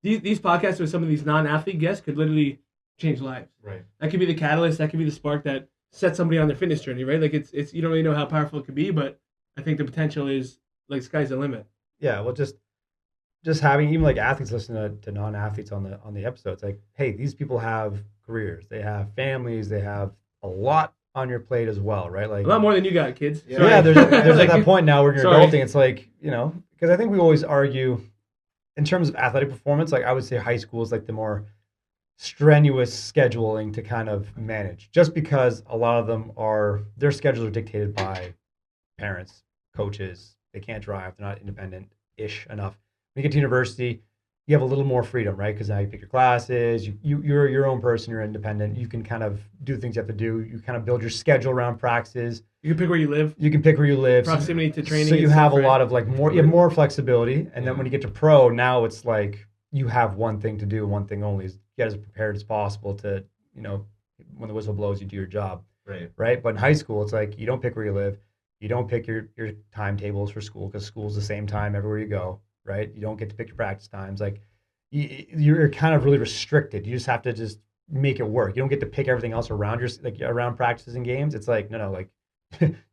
B: these podcasts with some of these non-athlete guests could literally change lives.
C: Right.
B: That could be the catalyst. That could be the spark that sets somebody on their fitness journey, right? Like it's you don't really know how powerful it could be, but I think the potential is like sky's the limit.
A: Yeah. Well, just having even like athletes listen to non-athletes on the episodes, like, hey, these people have careers, they have families, they have a lot on your plate as well, right? Like
B: A lot more than you got, kids.
A: yeah, there's
B: Like,
A: at that point now where you're
B: sorry.
A: adulting. It's like, you know, because I think we always argue in terms of athletic performance. Like I would say high school is like the more strenuous scheduling to kind of manage, just because a lot of them their schedules are dictated by parents, coaches. They can't drive. They're not independent-ish enough. When you get to university, you have a little more freedom, right? Because now you pick your classes. You're your own person. You're independent. You can kind of do the things you have to do. You kind of build your schedule around practices.
B: You can pick where you live.
A: You can pick where you live.
B: Proximity to training.
A: So you
B: is
A: have a
B: different.
A: lot of like more. You have more flexibility. And then when you get to pro, now it's like you have one thing to do, one thing only: is get as prepared as possible to, you know, when the whistle blows, you do your job.
C: Right.
A: Right. But in high school, it's like you don't pick where you live. You don't pick your timetables for school because school's the same time everywhere you go. Right. You don't get to pick your practice times. Like you're kind of really restricted. You just have to just make it work. You don't get to pick everything else around around practices and games. It's like, no, like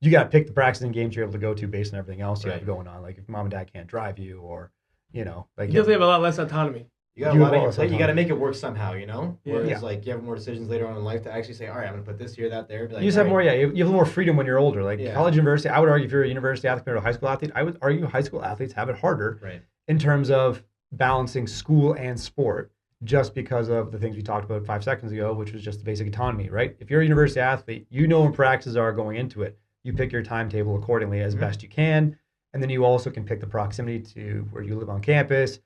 A: you got to pick the practices and games you're able to go to based on everything else you have going on. Like if mom and dad can't drive you, or, you know, like
B: You definitely have a lot less autonomy.
C: You got
A: You
C: a
A: have
C: lot
A: all
C: on
A: this
C: your plate. You got to
A: autonomy.
C: make it work somehow, you know?
B: Yeah.
C: Whereas,
A: Yeah.
C: like, you have more decisions later on in life to actually say, all right, I'm going to put this here, that there. Be like,
A: you just have
C: all
A: more,
C: right.
A: you have more freedom when you're older. Like
C: Yeah.
A: college, university, I would argue if you're a university athlete compared to a high school athlete, I would argue high school athletes have it harder
C: Right.
A: in terms of balancing school and sport, just because of the things we talked about 5 seconds ago, which was just the basic autonomy, right? If you're a university athlete, you know when practices are going into it. You pick your timetable accordingly as best you can. And then you also can pick the proximity to where you live on campus,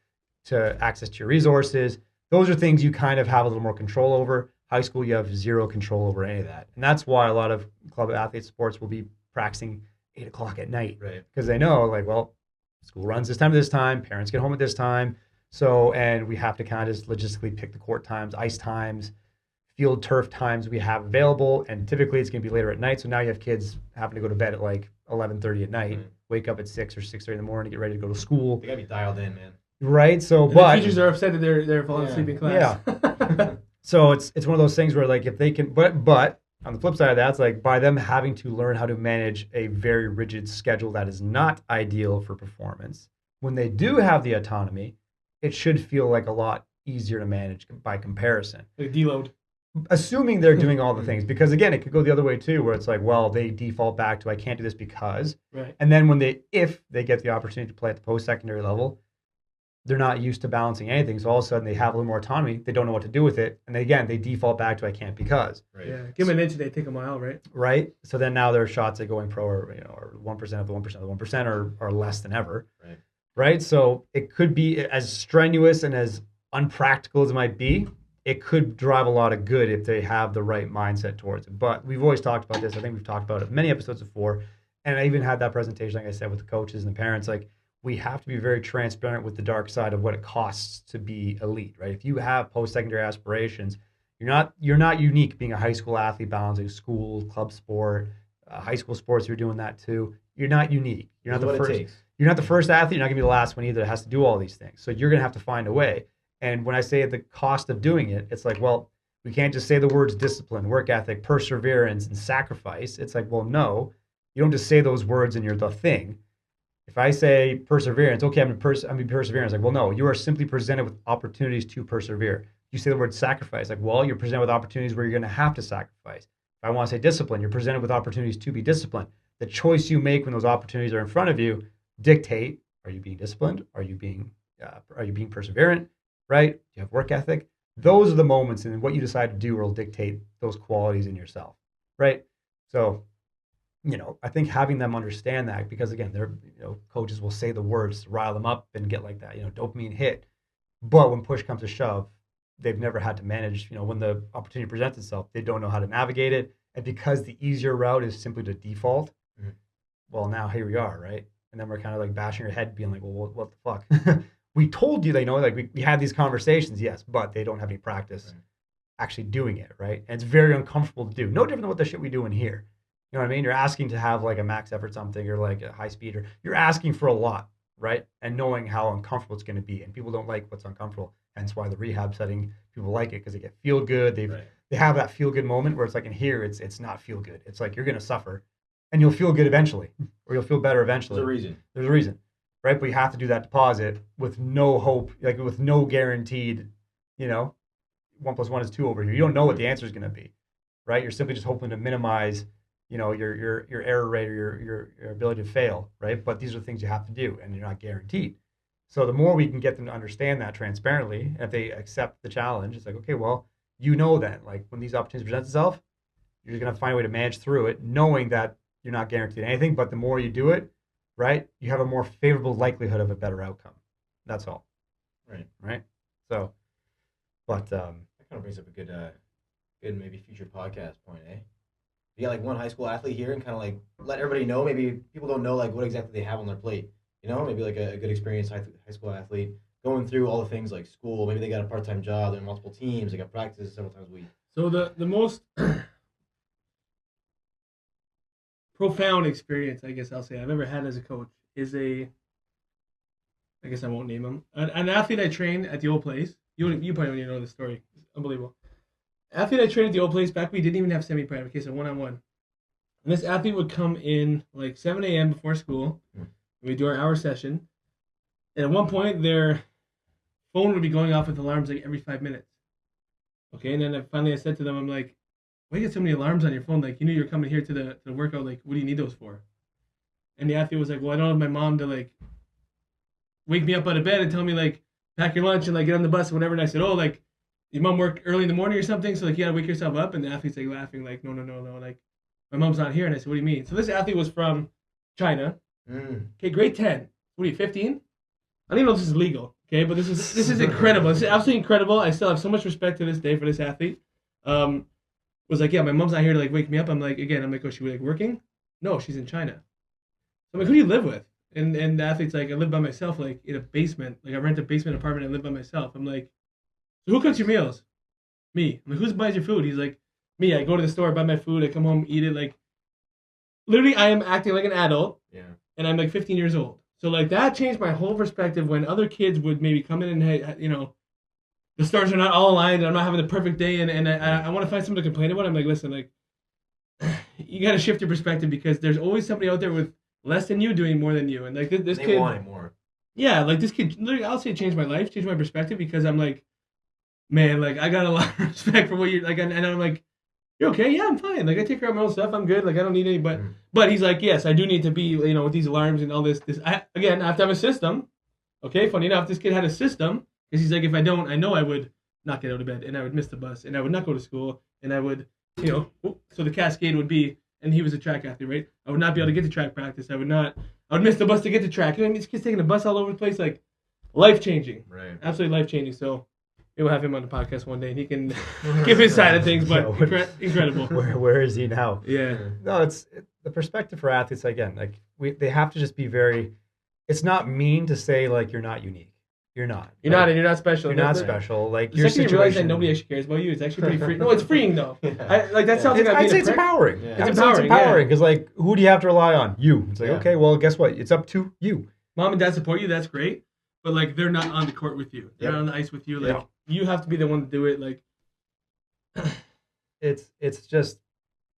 A: to access to your resources. Those are things you kind of have a little more control over. High school, you have zero control over any of that. And that's why a lot of club athlete sports will be practicing 8 o'clock at night.
C: Right.
A: Because they know, like, well, school runs this time to this time, parents get home at this time. So, and we have to kind of just logistically pick the court times, ice times, field turf times we have available. And typically it's going to be later at night. So now you have kids having to go to bed at like 11:30 at night, wake up at 6 or 6:30 in the morning to get ready to go to school.
C: They got to be dialed in, man.
A: Right. So,
B: And
A: but
B: the teachers are upset that they're falling asleep in class.
A: so it's one of those things where like if they can, but on the flip side of that, it's like by them having to learn how to manage a very rigid schedule that is not ideal for performance, when they do have the autonomy, it should feel like a lot easier to manage by comparison.
B: Like deload.
A: Assuming they're doing all the things, because again, it could go the other way too, where it's like, well, they default back to I can't do this because,
B: Right.
A: and then if they get the opportunity to play at the post-secondary level, they're not used to balancing anything. So all of a sudden they have a little more autonomy. They don't know what to do with it. And they default back to I can't because.
C: Right.
B: Yeah. Give them an inch, they take a mile, right?
A: Right. So then now their shots at going pro are, or 1% of the 1% of the 1% are less than ever.
C: Right.
A: Right. So it could be as strenuous and as unpractical as it might be. It could drive a lot of good if they have the right mindset towards it. But we've always talked about this. I think we've talked about it many episodes before. And I even had that presentation, like I said, with the coaches and the parents, like, we have to be very transparent with the dark side of what it costs to be elite, right? If you have post-secondary aspirations, you're not unique being a high school athlete balancing school, club sport, high school sports. You're doing that too. You're not unique. You're not
C: It's
A: the
C: what it
A: first.
C: takes.
A: You're not the first athlete. You're not gonna be the last one either. That has to do all these things. So you're gonna have to find a way. And when I say the cost of doing it, it's like, well, we can't just say the words discipline, work ethic, perseverance, and sacrifice. It's like, well, no, you don't just say those words and you're the thing. If I say perseverance, okay, I'm perseverance. Like, well, no, you are simply presented with opportunities to persevere. You say the word sacrifice, like, well, you're presented with opportunities where you're going to have to sacrifice. If I want to say discipline, you're presented with opportunities to be disciplined. The choice you make when those opportunities are in front of you dictate: are you being disciplined? Are you being perseverant? Right? Do you have work ethic? Those are the moments, and what you decide to do will dictate those qualities in yourself. Right? So I think having them understand that, because again, they're, coaches will say the words to rile them up and get like that, dopamine hit. But when push comes to shove, they've never had to manage, when the opportunity presents itself, they don't know how to navigate it. And because the easier route is simply to default, well, now here we are, right? And then we're kind of like bashing your head, being like, well, what the fuck? We told you, like we had these conversations, yes, but they don't have any practice actually doing it, right? And it's very uncomfortable to do. No different than what the shit we do in here. You know what I mean? You're asking to have like a max effort something, or like a high speed, or you're asking for a lot, right? And knowing how uncomfortable it's going to be. And people don't like what's uncomfortable. Hence why the rehab setting, people like it because they get feel good. They have that feel good moment where it's like in here, it's not feel good. It's like you're going to suffer and you'll feel good eventually, or you'll feel better eventually. There's a reason, right? But you have to do that deposit with no hope, like with no guaranteed, 1 + 1 is 2 over here. You don't know what the answer is going to be, right? You're simply just hoping to minimize, your error rate, or your ability to fail, right? But these are things you have to do, and you're not guaranteed. So the more we can get them to understand that transparently, and if they accept the challenge, it's like, okay, well, then, like when these opportunities present itself, you're going to find a way to manage through it, knowing that you're not guaranteed anything. But the more you do it, right, you have a more favorable likelihood of a better outcome. That's all. Right. So, but
C: that kind of brings up a good maybe future podcast point, eh? You got like one high school athlete here, and kind of like let everybody know. Maybe people don't know like what exactly they have on their plate. Maybe like a good experienced high school athlete going through all the things like school. Maybe they got a part-time job, they're in multiple teams, they got practices several times a week.
B: So the most profound experience, I guess I'll say, I've ever had as a coach is I guess I won't name him, an athlete I trained at the old place. You probably don't even know the story. It's unbelievable. Athlete I trained at the old place back when we didn't even have semi-private, okay, so one-on-one. And this athlete would come in like 7 a.m. before school. We'd do our hour session. And at one point, their phone would be going off with alarms like every 5 minutes. Okay, and then finally I said to them, I'm like, why you get so many alarms on your phone? Like, you knew you were coming here to the workout. Like, what do you need those for? And the athlete was like, well, I don't have my mom to like wake me up out of bed and tell me like, pack your lunch and like get on the bus or whatever. And I said, oh, like, your mom work early in the morning or something, so like you gotta wake yourself up. And the athlete's like laughing, like, no, like my mom's not here. And I said, what do you mean? So this athlete was from China. Okay, grade 10. What are you, 15? I don't even know if this is legal. Okay, but this is incredible. This is absolutely incredible. I still have so much respect to this day for this athlete. Was like, yeah, my mom's not here to like wake me up. I'm like, oh, she was like working? No, she's in China. So I'm like, who do you live with? And the athlete's like, I live by myself, like in a basement. Like I rent a basement apartment and live by myself. I'm like, so who cooks your meals? Me. I'm like, who buys your food? He's like, me. I go to the store, buy my food, I come home, eat it. Like, literally, I am acting like an adult. Yeah. And I'm like 15 years old. So like that changed my whole perspective when other kids would maybe come in and, hey, the stars are not all aligned and I'm not having the perfect day and I want to find something to complain about. I'm like, listen, like, you got to shift your perspective because there's always somebody out there with less than you doing more than you. And like this kid. They want it more. Yeah, like this kid, literally, I'll say changed my life, changed my perspective because I'm like, man, like I got a lot of respect for what you're like. And I'm like, you're okay? Yeah, I'm fine. Like I take care of my own stuff. I'm good. Like I don't need any. But he's like, yes, I do need to be, with these alarms and all this. I have to have a system. Okay, funny enough, this kid had a system because he's like, if I don't, I know I would not get out of bed and I would miss the bus and I would not go to school and I would, so the cascade would be, and he was a track athlete, right? I would not be able to get to track practice. I would miss the bus to get to track. This kid's taking the bus all over the place, like life changing, right? Absolutely life changing. So. We'll have him on the podcast one day, and he can give his side of things. But incredible.
A: Where is he now?
B: Yeah.
A: No, it's the perspective for athletes. Again, like they have to just be very. It's not mean to say like you're not unique. You're not.
B: You're not, and you're not special.
A: You're not special. Like
B: your situation. You realize that nobody actually cares about you. It's actually pretty free. No, it's freeing though. That sounds like
A: I'd say it's empowering. Yeah. It's empowering because like who do you have to rely on? You. It's like okay, well, guess what? It's up to you.
B: Mom and dad support you. That's great. But like they're not on the court with you. They're not on the ice with you. Like you have to be the one to do it. Like
A: it's just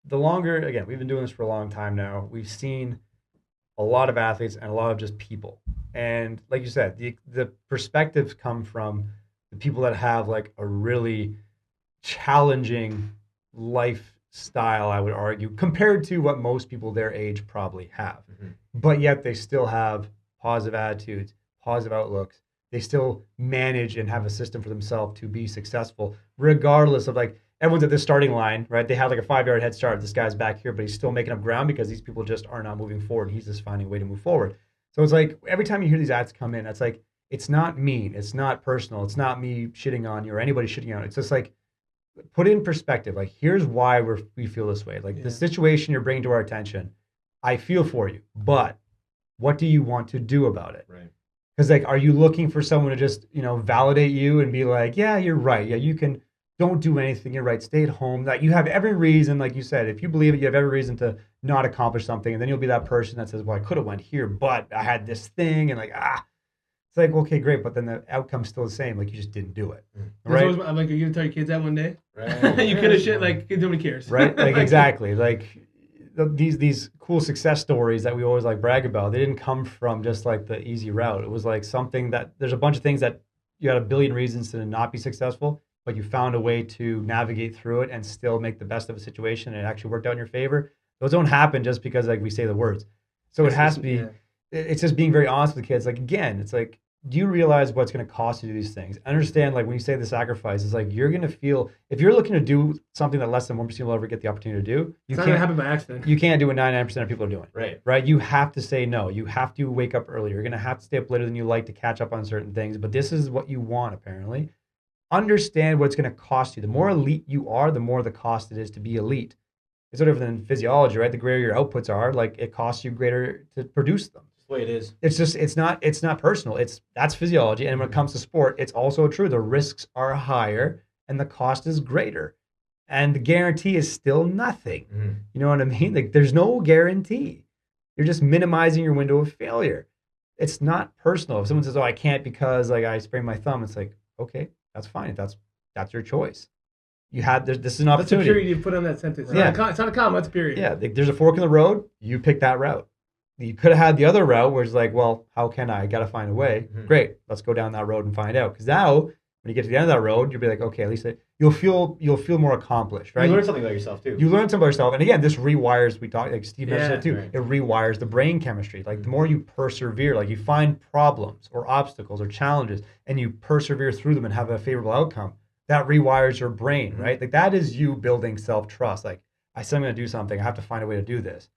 A: the longer again, we've been doing this for a long time now. We've seen a lot of athletes and a lot of just people. And like you said, the perspectives come from the people that have like a really challenging lifestyle, I would argue, compared to what most people their age probably have. But yet they still have positive attitudes, positive outlooks. They still manage and have a system for themselves to be successful, regardless of like, everyone's at the starting line, right? They have like a 5-yard head start. This guy's back here, but he's still making up ground because these people just are not moving forward. He's just finding a way to move forward. So it's like every time you hear these ads come in, it's like, it's not mean. It's not personal. It's not me shitting on you or anybody shitting on you. It's just like, put it in perspective. Like, here's why we feel this way. Like the situation you're bringing to our attention, I feel for you, but what do you want to do about it?
C: Right.
A: Because like, are you looking for someone to just, validate you and be like, yeah, you're right. Yeah, you can, don't do anything. You're right. Stay at home. That you have every reason, like you said, if you believe it, you have every reason to not accomplish something. And then you'll be that person that says, well, I could have went here, but I had this thing. And like, it's like, okay, great. But then the outcome's still the same. Like you just didn't do it. Right.
B: I'm like, are you going to tell your kids that one day?
C: Right.
B: You could have shit, like, nobody cares.
A: Right. Like, exactly. Like these cool success stories that we always like brag about, they didn't come from just like the easy route. It was like something that there's a bunch of things that you had a billion reasons to not be successful, but you found a way to navigate through it and still make the best of a situation, and it actually worked out in your favor. Those don't happen just because like we say the words. So it has to be, it's just being very honest with the kids. Like, again, it's like, do you realize what's going to cost you to do these things? Understand, like when you say the sacrifice, it's like you're going to feel, if you're looking to do something that less than 1% will ever get the opportunity to do,
B: it's not going to happen by accident.
A: You can't do what 99% of people are doing.
C: Right.
A: You have to say no. You have to wake up earlier. You're going to have to stay up later than you like to catch up on certain things, but this is what you want, apparently. Understand what it's going to cost you. The more elite you are, the more the cost it is to be elite. It's no different than physiology, right? The greater your outputs are, like it costs you greater to produce them.
C: That's the way it is.
A: It's just, it's not personal. That's physiology. And when it comes to sport, it's also true. The risks are higher and the cost is greater. And the guarantee is still nothing. You know what I mean? Like there's no guarantee. You're just minimizing your window of failure. It's not personal. If someone says, oh, I can't because like I sprained my thumb, it's like, okay, that's fine. That's your choice. You had this is an opportunity.
B: That's a period you put on that sentence. It's not a comma. It's a period.
A: Yeah, there's a fork in the road. You pick that route. You could have had the other route where it's like, well, how can I? Got to find a way. Great, let's go down that road and find out. Because now, when you get to the end of that road, you'll be like, okay, at least you'll feel more accomplished, right?
C: You learn something about yourself too.
A: You learn something about yourself, and again, this rewires. We talked, like Steve mentioned it too.
C: Right.
A: It rewires the brain chemistry. Like the more you persevere, like you find problems or obstacles or challenges, and you persevere through them and have a favorable outcome, that rewires your brain, right? Like that is you building self-trust. Like I said, I'm going to do something. I have to find a way to do this.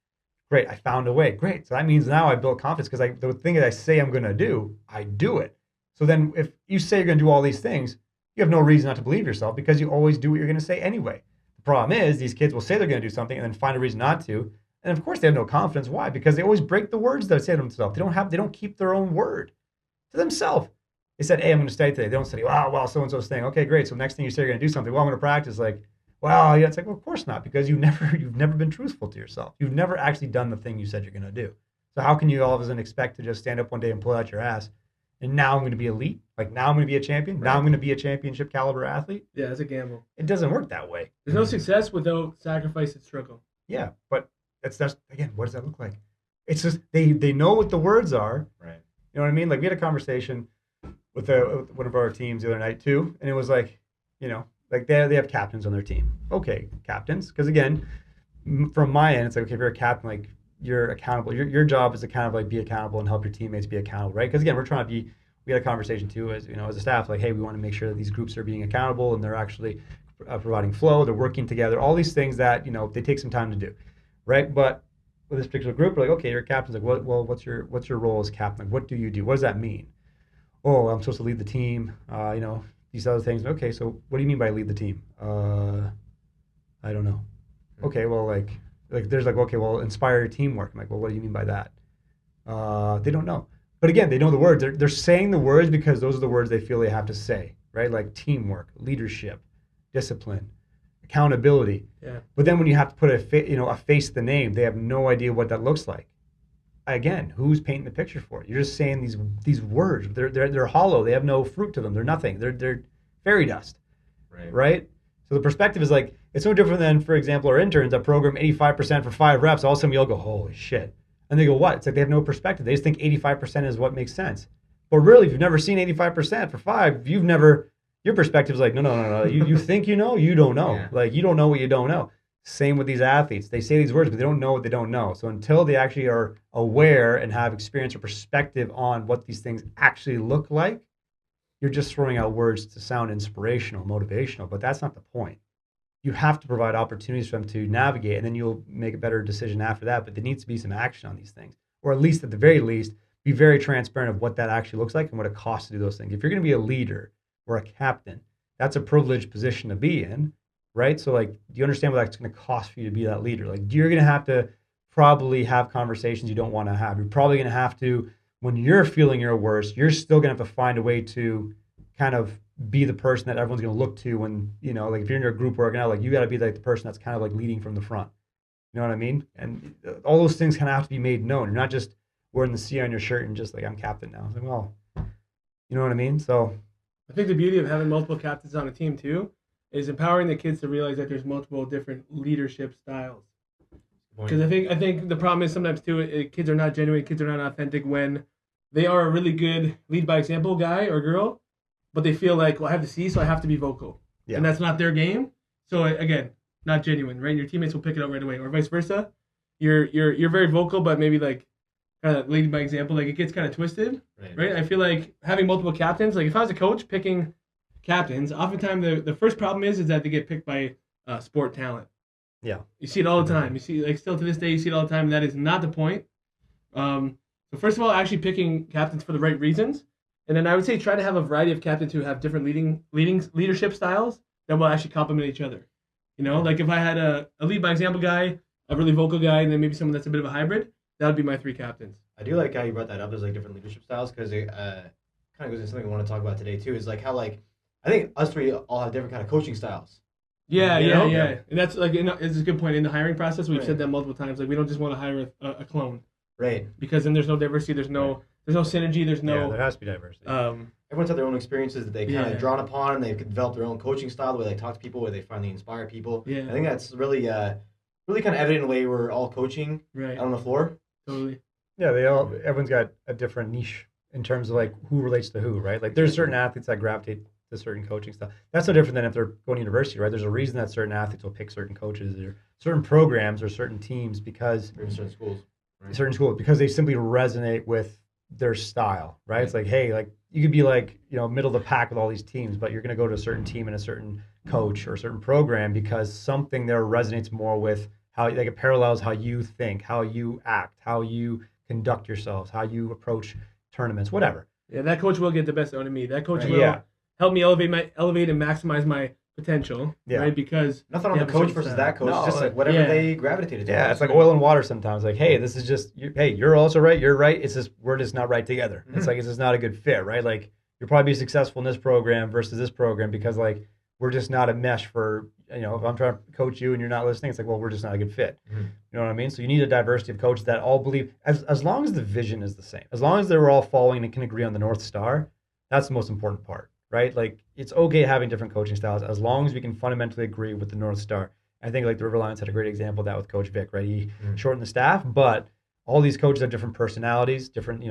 A: Great, I found a way. Great. So that means now I built confidence because the thing that I say I'm going to do, I do it. So then if you say you're going to do all these things, you have no reason not to believe yourself because you always do what you're going to say anyway. The problem is these kids will say they're going to do something and then find a reason not to. And of course they have no confidence. Why? Because they always break the words that they say to themselves. They don't keep their own word to themselves. They said, hey, I'm going to study today. They don't study, well, so-and-so's thing. Okay, great. So next thing you say you're going to do something. Well, I'm going to practice. Like, well, yeah, it's like, well, of course not, because you've never been truthful to yourself. You've never actually done the thing you said you're going to do. So how can you all of a sudden expect to just stand up one day and pull out your ass? And now I'm going to be elite. Like now I'm going to be a champion. Right. Now I'm going to be a championship caliber athlete.
B: Yeah, it's a gamble.
A: It doesn't work that way.
B: There's no success without sacrifice and struggle.
A: Yeah, but that's again, what does that look like? It's just they know what the words are.
C: Right.
A: You know what I mean? Like we had a conversation with one of our teams the other night too, and it was like, like they have captains on their team. Okay, captains, because again, from my end, it's like, okay, if you're a captain, like you're accountable. Your job is to kind of like be accountable and help your teammates be accountable, right? Because again, we had a conversation too, as a staff, like, hey, we want to make sure that these groups are being accountable and they're actually providing flow, they're working together, all these things that they take some time to do, right? But with this particular group, we're like, okay, you're a captain. Like, what's your role as captain? Like, what do you do? What does that mean? Oh, I'm supposed to lead the team. These other things. Okay, so what do you mean by lead the team? I don't know. Okay, well, like there's like, okay, well, inspire your teamwork. I'm like, well, what do you mean by that? They don't know. But again, they know the words. They're saying the words because those are the words they feel they have to say, right? Like teamwork, leadership, discipline, accountability.
B: Yeah. But
A: then when you have to put a face to the name, they have no idea what that looks like. Again, who's painting the picture for it? You're just saying these words. They're hollow. They have no fruit to them. They're nothing. They're fairy dust. Right? So the perspective is like, it's no different than, for example, our interns that program 85% for 5 reps. All of a sudden we all go, holy shit. And they go, what? It's like they have no perspective. They just think 85% is what makes sense. But really, if you've never seen 85% for 5, your perspective is like, no. You think you know, you don't know. Yeah. Like you don't know what you don't know. Same with these athletes. They say these words, but they don't know what they don't know. So until they actually are aware and have experience or perspective on what these things actually look like, you're just throwing out words to sound inspirational, motivational, but that's not the point. you have to provide opportunities for them to navigate, and then you'll make a better decision after that. But there needs to be some action on these things, or at least at the very least, be very transparent of what that actually looks like and what it costs to do those things. If you're going to be a leader or a captain, that's a privileged position to be in, right? So like, do you understand what that's going to cost for you to be that leader? Like, you're going to have to probably have conversations you don't want to have. You're probably going to have to, when you're feeling your worst, you're still going to have to find a way to kind of be the person that everyone's going to look to when, like if you're in your group working out, like you got to be like the person that's kind of like leading from the front. You know what I mean? And all those things kind of have to be made known. You're not just wearing the C on your shirt and just like, I'm captain now. It's like, well, you know what I mean? So
B: I think the beauty of having multiple captains on a team too is empowering the kids to realize that there's multiple different leadership styles. Because I think the problem is sometimes too, kids are not genuine, kids are not authentic when they are a really good lead by example guy or girl, but they feel like, well, I have to see, so I have to be vocal. Yeah. And that's not their game. So again, not genuine, right? Your teammates will pick it up right away, or vice versa. You're very vocal, but maybe like kind of leading by example, like it gets kind of twisted, right? I feel like having multiple captains, like if I was a coach picking captains, oftentimes the first problem is that they get picked by sport talent.
A: Yeah,
B: you see it all the time. You see, like still to this day, you see it all the time. And that is not the point. So first of all, actually picking captains for the right reasons, and then I would say try to have a variety of captains who have different leadership styles that will actually complement each other. Like if I had a lead by example guy, a really vocal guy, and then maybe someone that's a bit of a hybrid, that would be my 3 captains.
C: I do like how you brought that up. There's like different leadership styles because it kind of goes into something we want to talk about today too. Is like how like I think us 3 all have different kind of coaching styles.
B: Yeah. And that's like it's a good point in the hiring process. We've said that multiple times. Like we don't just want to hire a clone,
C: right?
B: Because then there's no diversity. There's no synergy. There's no.
A: Yeah, there has to be diversity.
C: Everyone's had their own experiences that they kind of drawn upon, and they've developed their own coaching style, the way they talk to people, where they finally inspire people.
B: Yeah.
C: I think that's really really kind of evident in the way we're all coaching on the floor.
B: Totally.
A: Yeah, everyone's got a different niche in terms of like who relates to who, right? Like there's certain athletes that gravitate to certain coaching style. That's no different than if they're going to university, right? There's a reason that certain athletes will pick certain coaches or certain programs or certain teams because
C: certain schools, right?
A: Certain schools because they simply resonate with their style, right? It's like, hey, like you could be like, middle of the pack with all these teams, but you're going to go to a certain team and a certain coach or a certain program because something there resonates more with how like it parallels how you think, how you act, how you conduct yourselves, how you approach tournaments, whatever.
B: Yeah, that coach will get the best out of me. That coach will help me elevate and maximize my potential, right? Because
C: nothing on the coach versus that coach, just like whatever they gravitated to.
A: Yeah, it's like oil and water sometimes. Like, hey, this is just, hey, you're also right, you're right. It's just, we're just not right together. Mm-hmm. It's like, it's just not a good fit, right? Like, you'll probably be successful in this program versus this program because, like, we're just not a mesh for, if I'm trying to coach you and you're not listening, it's like, well, we're just not a good fit. Mm-hmm. You know what I mean? So you need a diversity of coaches that all believe, as long as the vision is the same, as long as they're all following and can agree on the North Star, that's the most important part, right? Like, it's okay having different coaching styles as long as we can fundamentally agree with the North Star. I think, like, the River Lions had a great example of that with Coach Vic, right? He shortened the staff, but all these coaches have different personalities, different,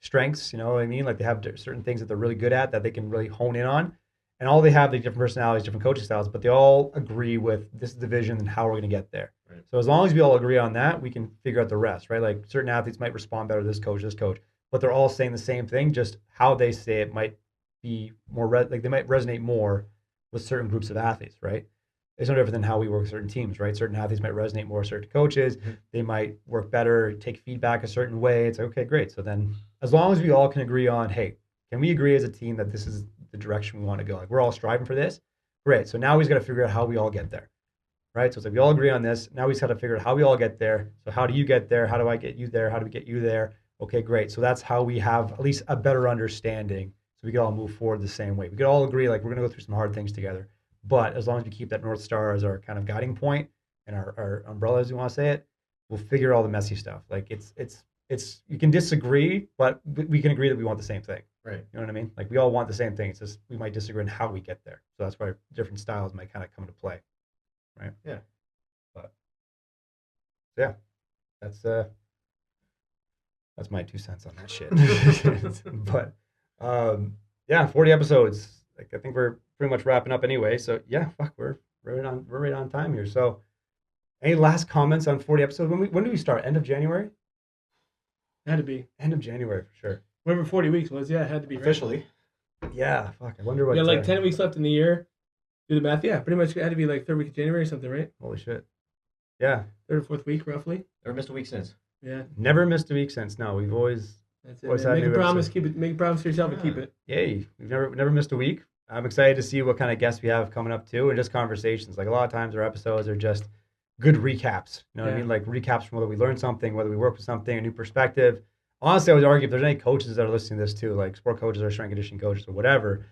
A: strengths, you know what I mean? Like, they have certain things that they're really good at that they can really hone in on. And all they have, like, different personalities, different coaching styles, but they all agree with this is the vision and how we're going to get there. Right. So as long as we all agree on that, we can figure out the rest, right? Like, certain athletes might respond better to this coach, but they're all saying the same thing, just how they say it might be more, they might resonate more with certain groups of athletes, right? It's no different than how we work with certain teams, right? Certain athletes might resonate more with certain coaches. Mm-hmm. They might work better, take feedback a certain way. It's like, okay, great. So then as long as we all can agree on, hey, can we agree as a team that this is the direction we want to go? Like, we're all striving for this. Great. So now we just got to figure out how we all get there, right? So it's like we all agree on this. Now we just got to figure out how we all get there. So how do you get there? How do I get you there? How do we get you there? Okay, great. So that's how we have at least a better understanding so we can all move forward the same way. We could all agree, like, we're going to go through some hard things together. But as long as we keep that North Star as our kind of guiding point and our umbrella, as you want to say it, we'll figure all the messy stuff. Like, it's you can disagree, but we can agree that we want the same thing.
C: Right.
A: You know what I mean? Like, we all want the same thing. It's just we might disagree on how we get there. So that's why different styles might kind of come into play. Right?
C: Yeah.
A: But yeah, that's my 2 cents on that shit. But yeah, 40 episodes. Like, I think we're pretty much wrapping up anyway. So yeah, we're right on time here. So any last comments on 40 episodes? When do we start? End of January?
B: Had to be.
A: End of January for sure.
B: Whatever 40 weeks was, yeah, it had to be.
C: Officially.
A: Right? Yeah, fuck. I wonder what.
B: Yeah, like 10 weeks left in the year. Do the math. Yeah, pretty much it had to be like third week of January or something, right?
A: Holy shit. Yeah.
B: Third or fourth week, roughly.
C: Never missed a week since.
B: Yeah,
A: Never missed a week since. No, we've always
B: that's it.
A: Always
B: Man.
A: had
B: Make a
A: new
B: promise,
A: episodes.
B: keep it. Make a promise to yourself and keep it.
A: Yay. We've never missed a week. I'm excited to see what kind of guests we have coming up too, and just conversations. Like a lot of times our episodes are just good recaps. You know what I
B: Yeah.
A: mean? Like recaps from whether we learned something, whether we work with something, a new perspective. Honestly, I would argue if there's any coaches that are listening to this too, like sport coaches or strength and conditioning coaches or whatever,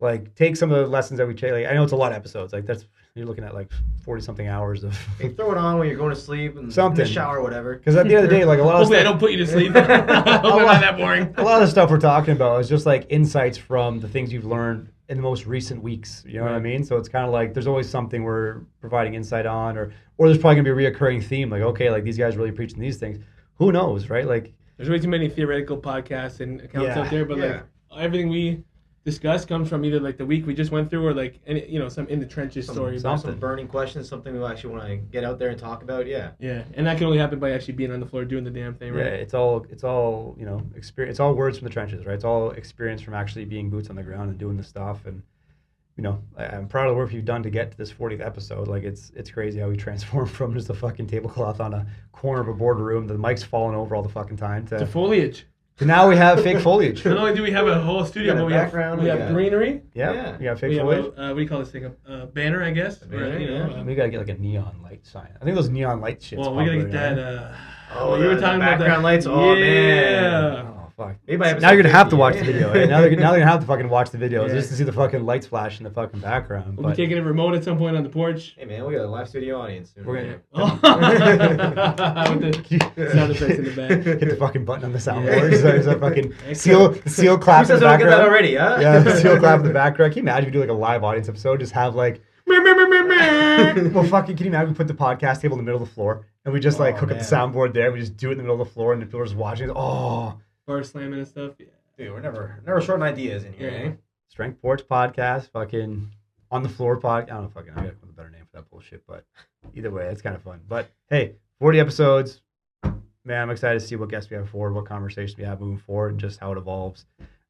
A: like take some of the lessons that we take. Like, I know it's a lot of episodes. Like you're looking at like 40 something hours of.
C: Hey, throw it on when you're going to sleep and
A: Something.
C: in the shower or whatever.
A: Because at the end of the day, like a lot of
B: Hopefully, I
A: stuff,
B: don't put you to sleep. Hope I'm not that boring.
A: a lot of the stuff we're talking about is just like insights from the things you've learned in the most recent weeks. You know what I
B: Right.
A: mean? So it's kind of like there's always something we're providing insight on, or there's probably gonna be a reoccurring theme. Like, okay, like these guys really preaching these things. Who knows, right? Like,
B: There's way too many theoretical podcasts and accounts
A: Yeah,
B: out there, but like everything we discuss comes from either like the week we just went through or like any, some in the trenches story.
A: some-
C: Burning questions, something we actually want to get out there and talk about. Yeah.
B: Yeah, and that can only happen by actually being on the floor doing the damn thing,
A: yeah,
B: right?
A: it's all experience. It's all words from the trenches, right? It's all experience from actually being boots on the ground and doing the stuff. And I'm proud of the work you've done to get to this 40th episode. Like it's crazy how we transformed from just a fucking tablecloth on a corner of a boardroom, the mic's falling over all the fucking time,
B: The
A: to
B: foliage.
A: now we have fake foliage.
B: Not only do we have a whole studio,
C: got a
B: but
C: background,
B: we
C: we
B: have
C: got-
B: greenery.
A: Yeah,
C: Yeah.
A: we got
B: We
A: fake
B: have
A: foliage.
B: what do you call this thing? A banner, I guess.
C: banner,
B: Or,
C: yeah.
A: We gotta get like a neon light sign. I think those neon light shits.
B: well, we gotta get
A: popular
B: that.
A: now.
C: Oh,
B: you were
C: the
B: talking about
C: background
B: that.
C: lights? Oh, man.
B: Yeah.
A: Oh fuck!
C: Maybe by
A: Now
C: episode
A: you're gonna have to
C: 50,
A: watch
C: eh?
A: the video. Right? Now they're gonna have to fucking watch the videos
B: Yeah.
A: just to see the fucking lights flash in the fucking background.
B: We'll be
A: But
B: taking a remote at some point on the porch.
C: Hey man, we got a live studio audience soon.
A: We're gonna-
B: Oh. With the sound effects in the back.
A: hit the fucking button on the
B: Yeah.
A: soundboard. So there's a fucking
B: Excellent.
A: seal clap
C: Who
A: in
C: says
A: the
C: we don't get that
A: background.
C: already, huh?
A: Yeah, the seal clap in the background. Can you imagine if we do like a live audience episode? Just have like. Well, fucking, can you imagine we put the podcast table in the middle of the floor and we just like
C: Oh,
A: hook up the
C: man.
A: soundboard there. We just do it in the middle of the floor and the people are just watching it. Oh,
B: Bar slamming and stuff. Yeah.
C: Dude, we're never short on ideas in here,
B: Yeah.
C: eh?
A: Strength Porch podcast, fucking on the floor podcast. I don't know, fucking, I gotta come up with a better name for that bullshit, but either way, it's kind of fun. But hey, 40 episodes. Man, I'm excited to see what guests we have forward, what conversations we have moving forward, and just how it evolves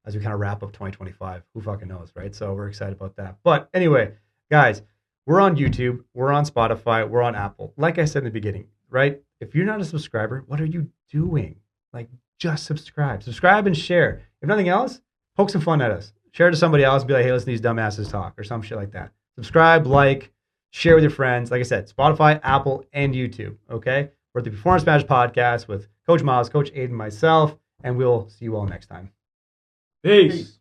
A: as we kind of wrap up 2025. Who fucking knows, right? So we're excited about that. But anyway, guys, we're on YouTube, we're on Spotify, we're on Apple. Like I said in the beginning, right? If you're not a subscriber, what are you doing? Like, just subscribe. Subscribe and share. If nothing else, poke some fun at us. Share it to somebody else and be like, hey, listen to these dumbasses talk or some shit like that. Subscribe, like, share with your friends. Like I said, Spotify, Apple, and YouTube. Okay? We're at the Performance Match Podcast with Coach Myles, Coach Aidan, myself, and we'll see you all next time.
B: Peace.
C: Peace.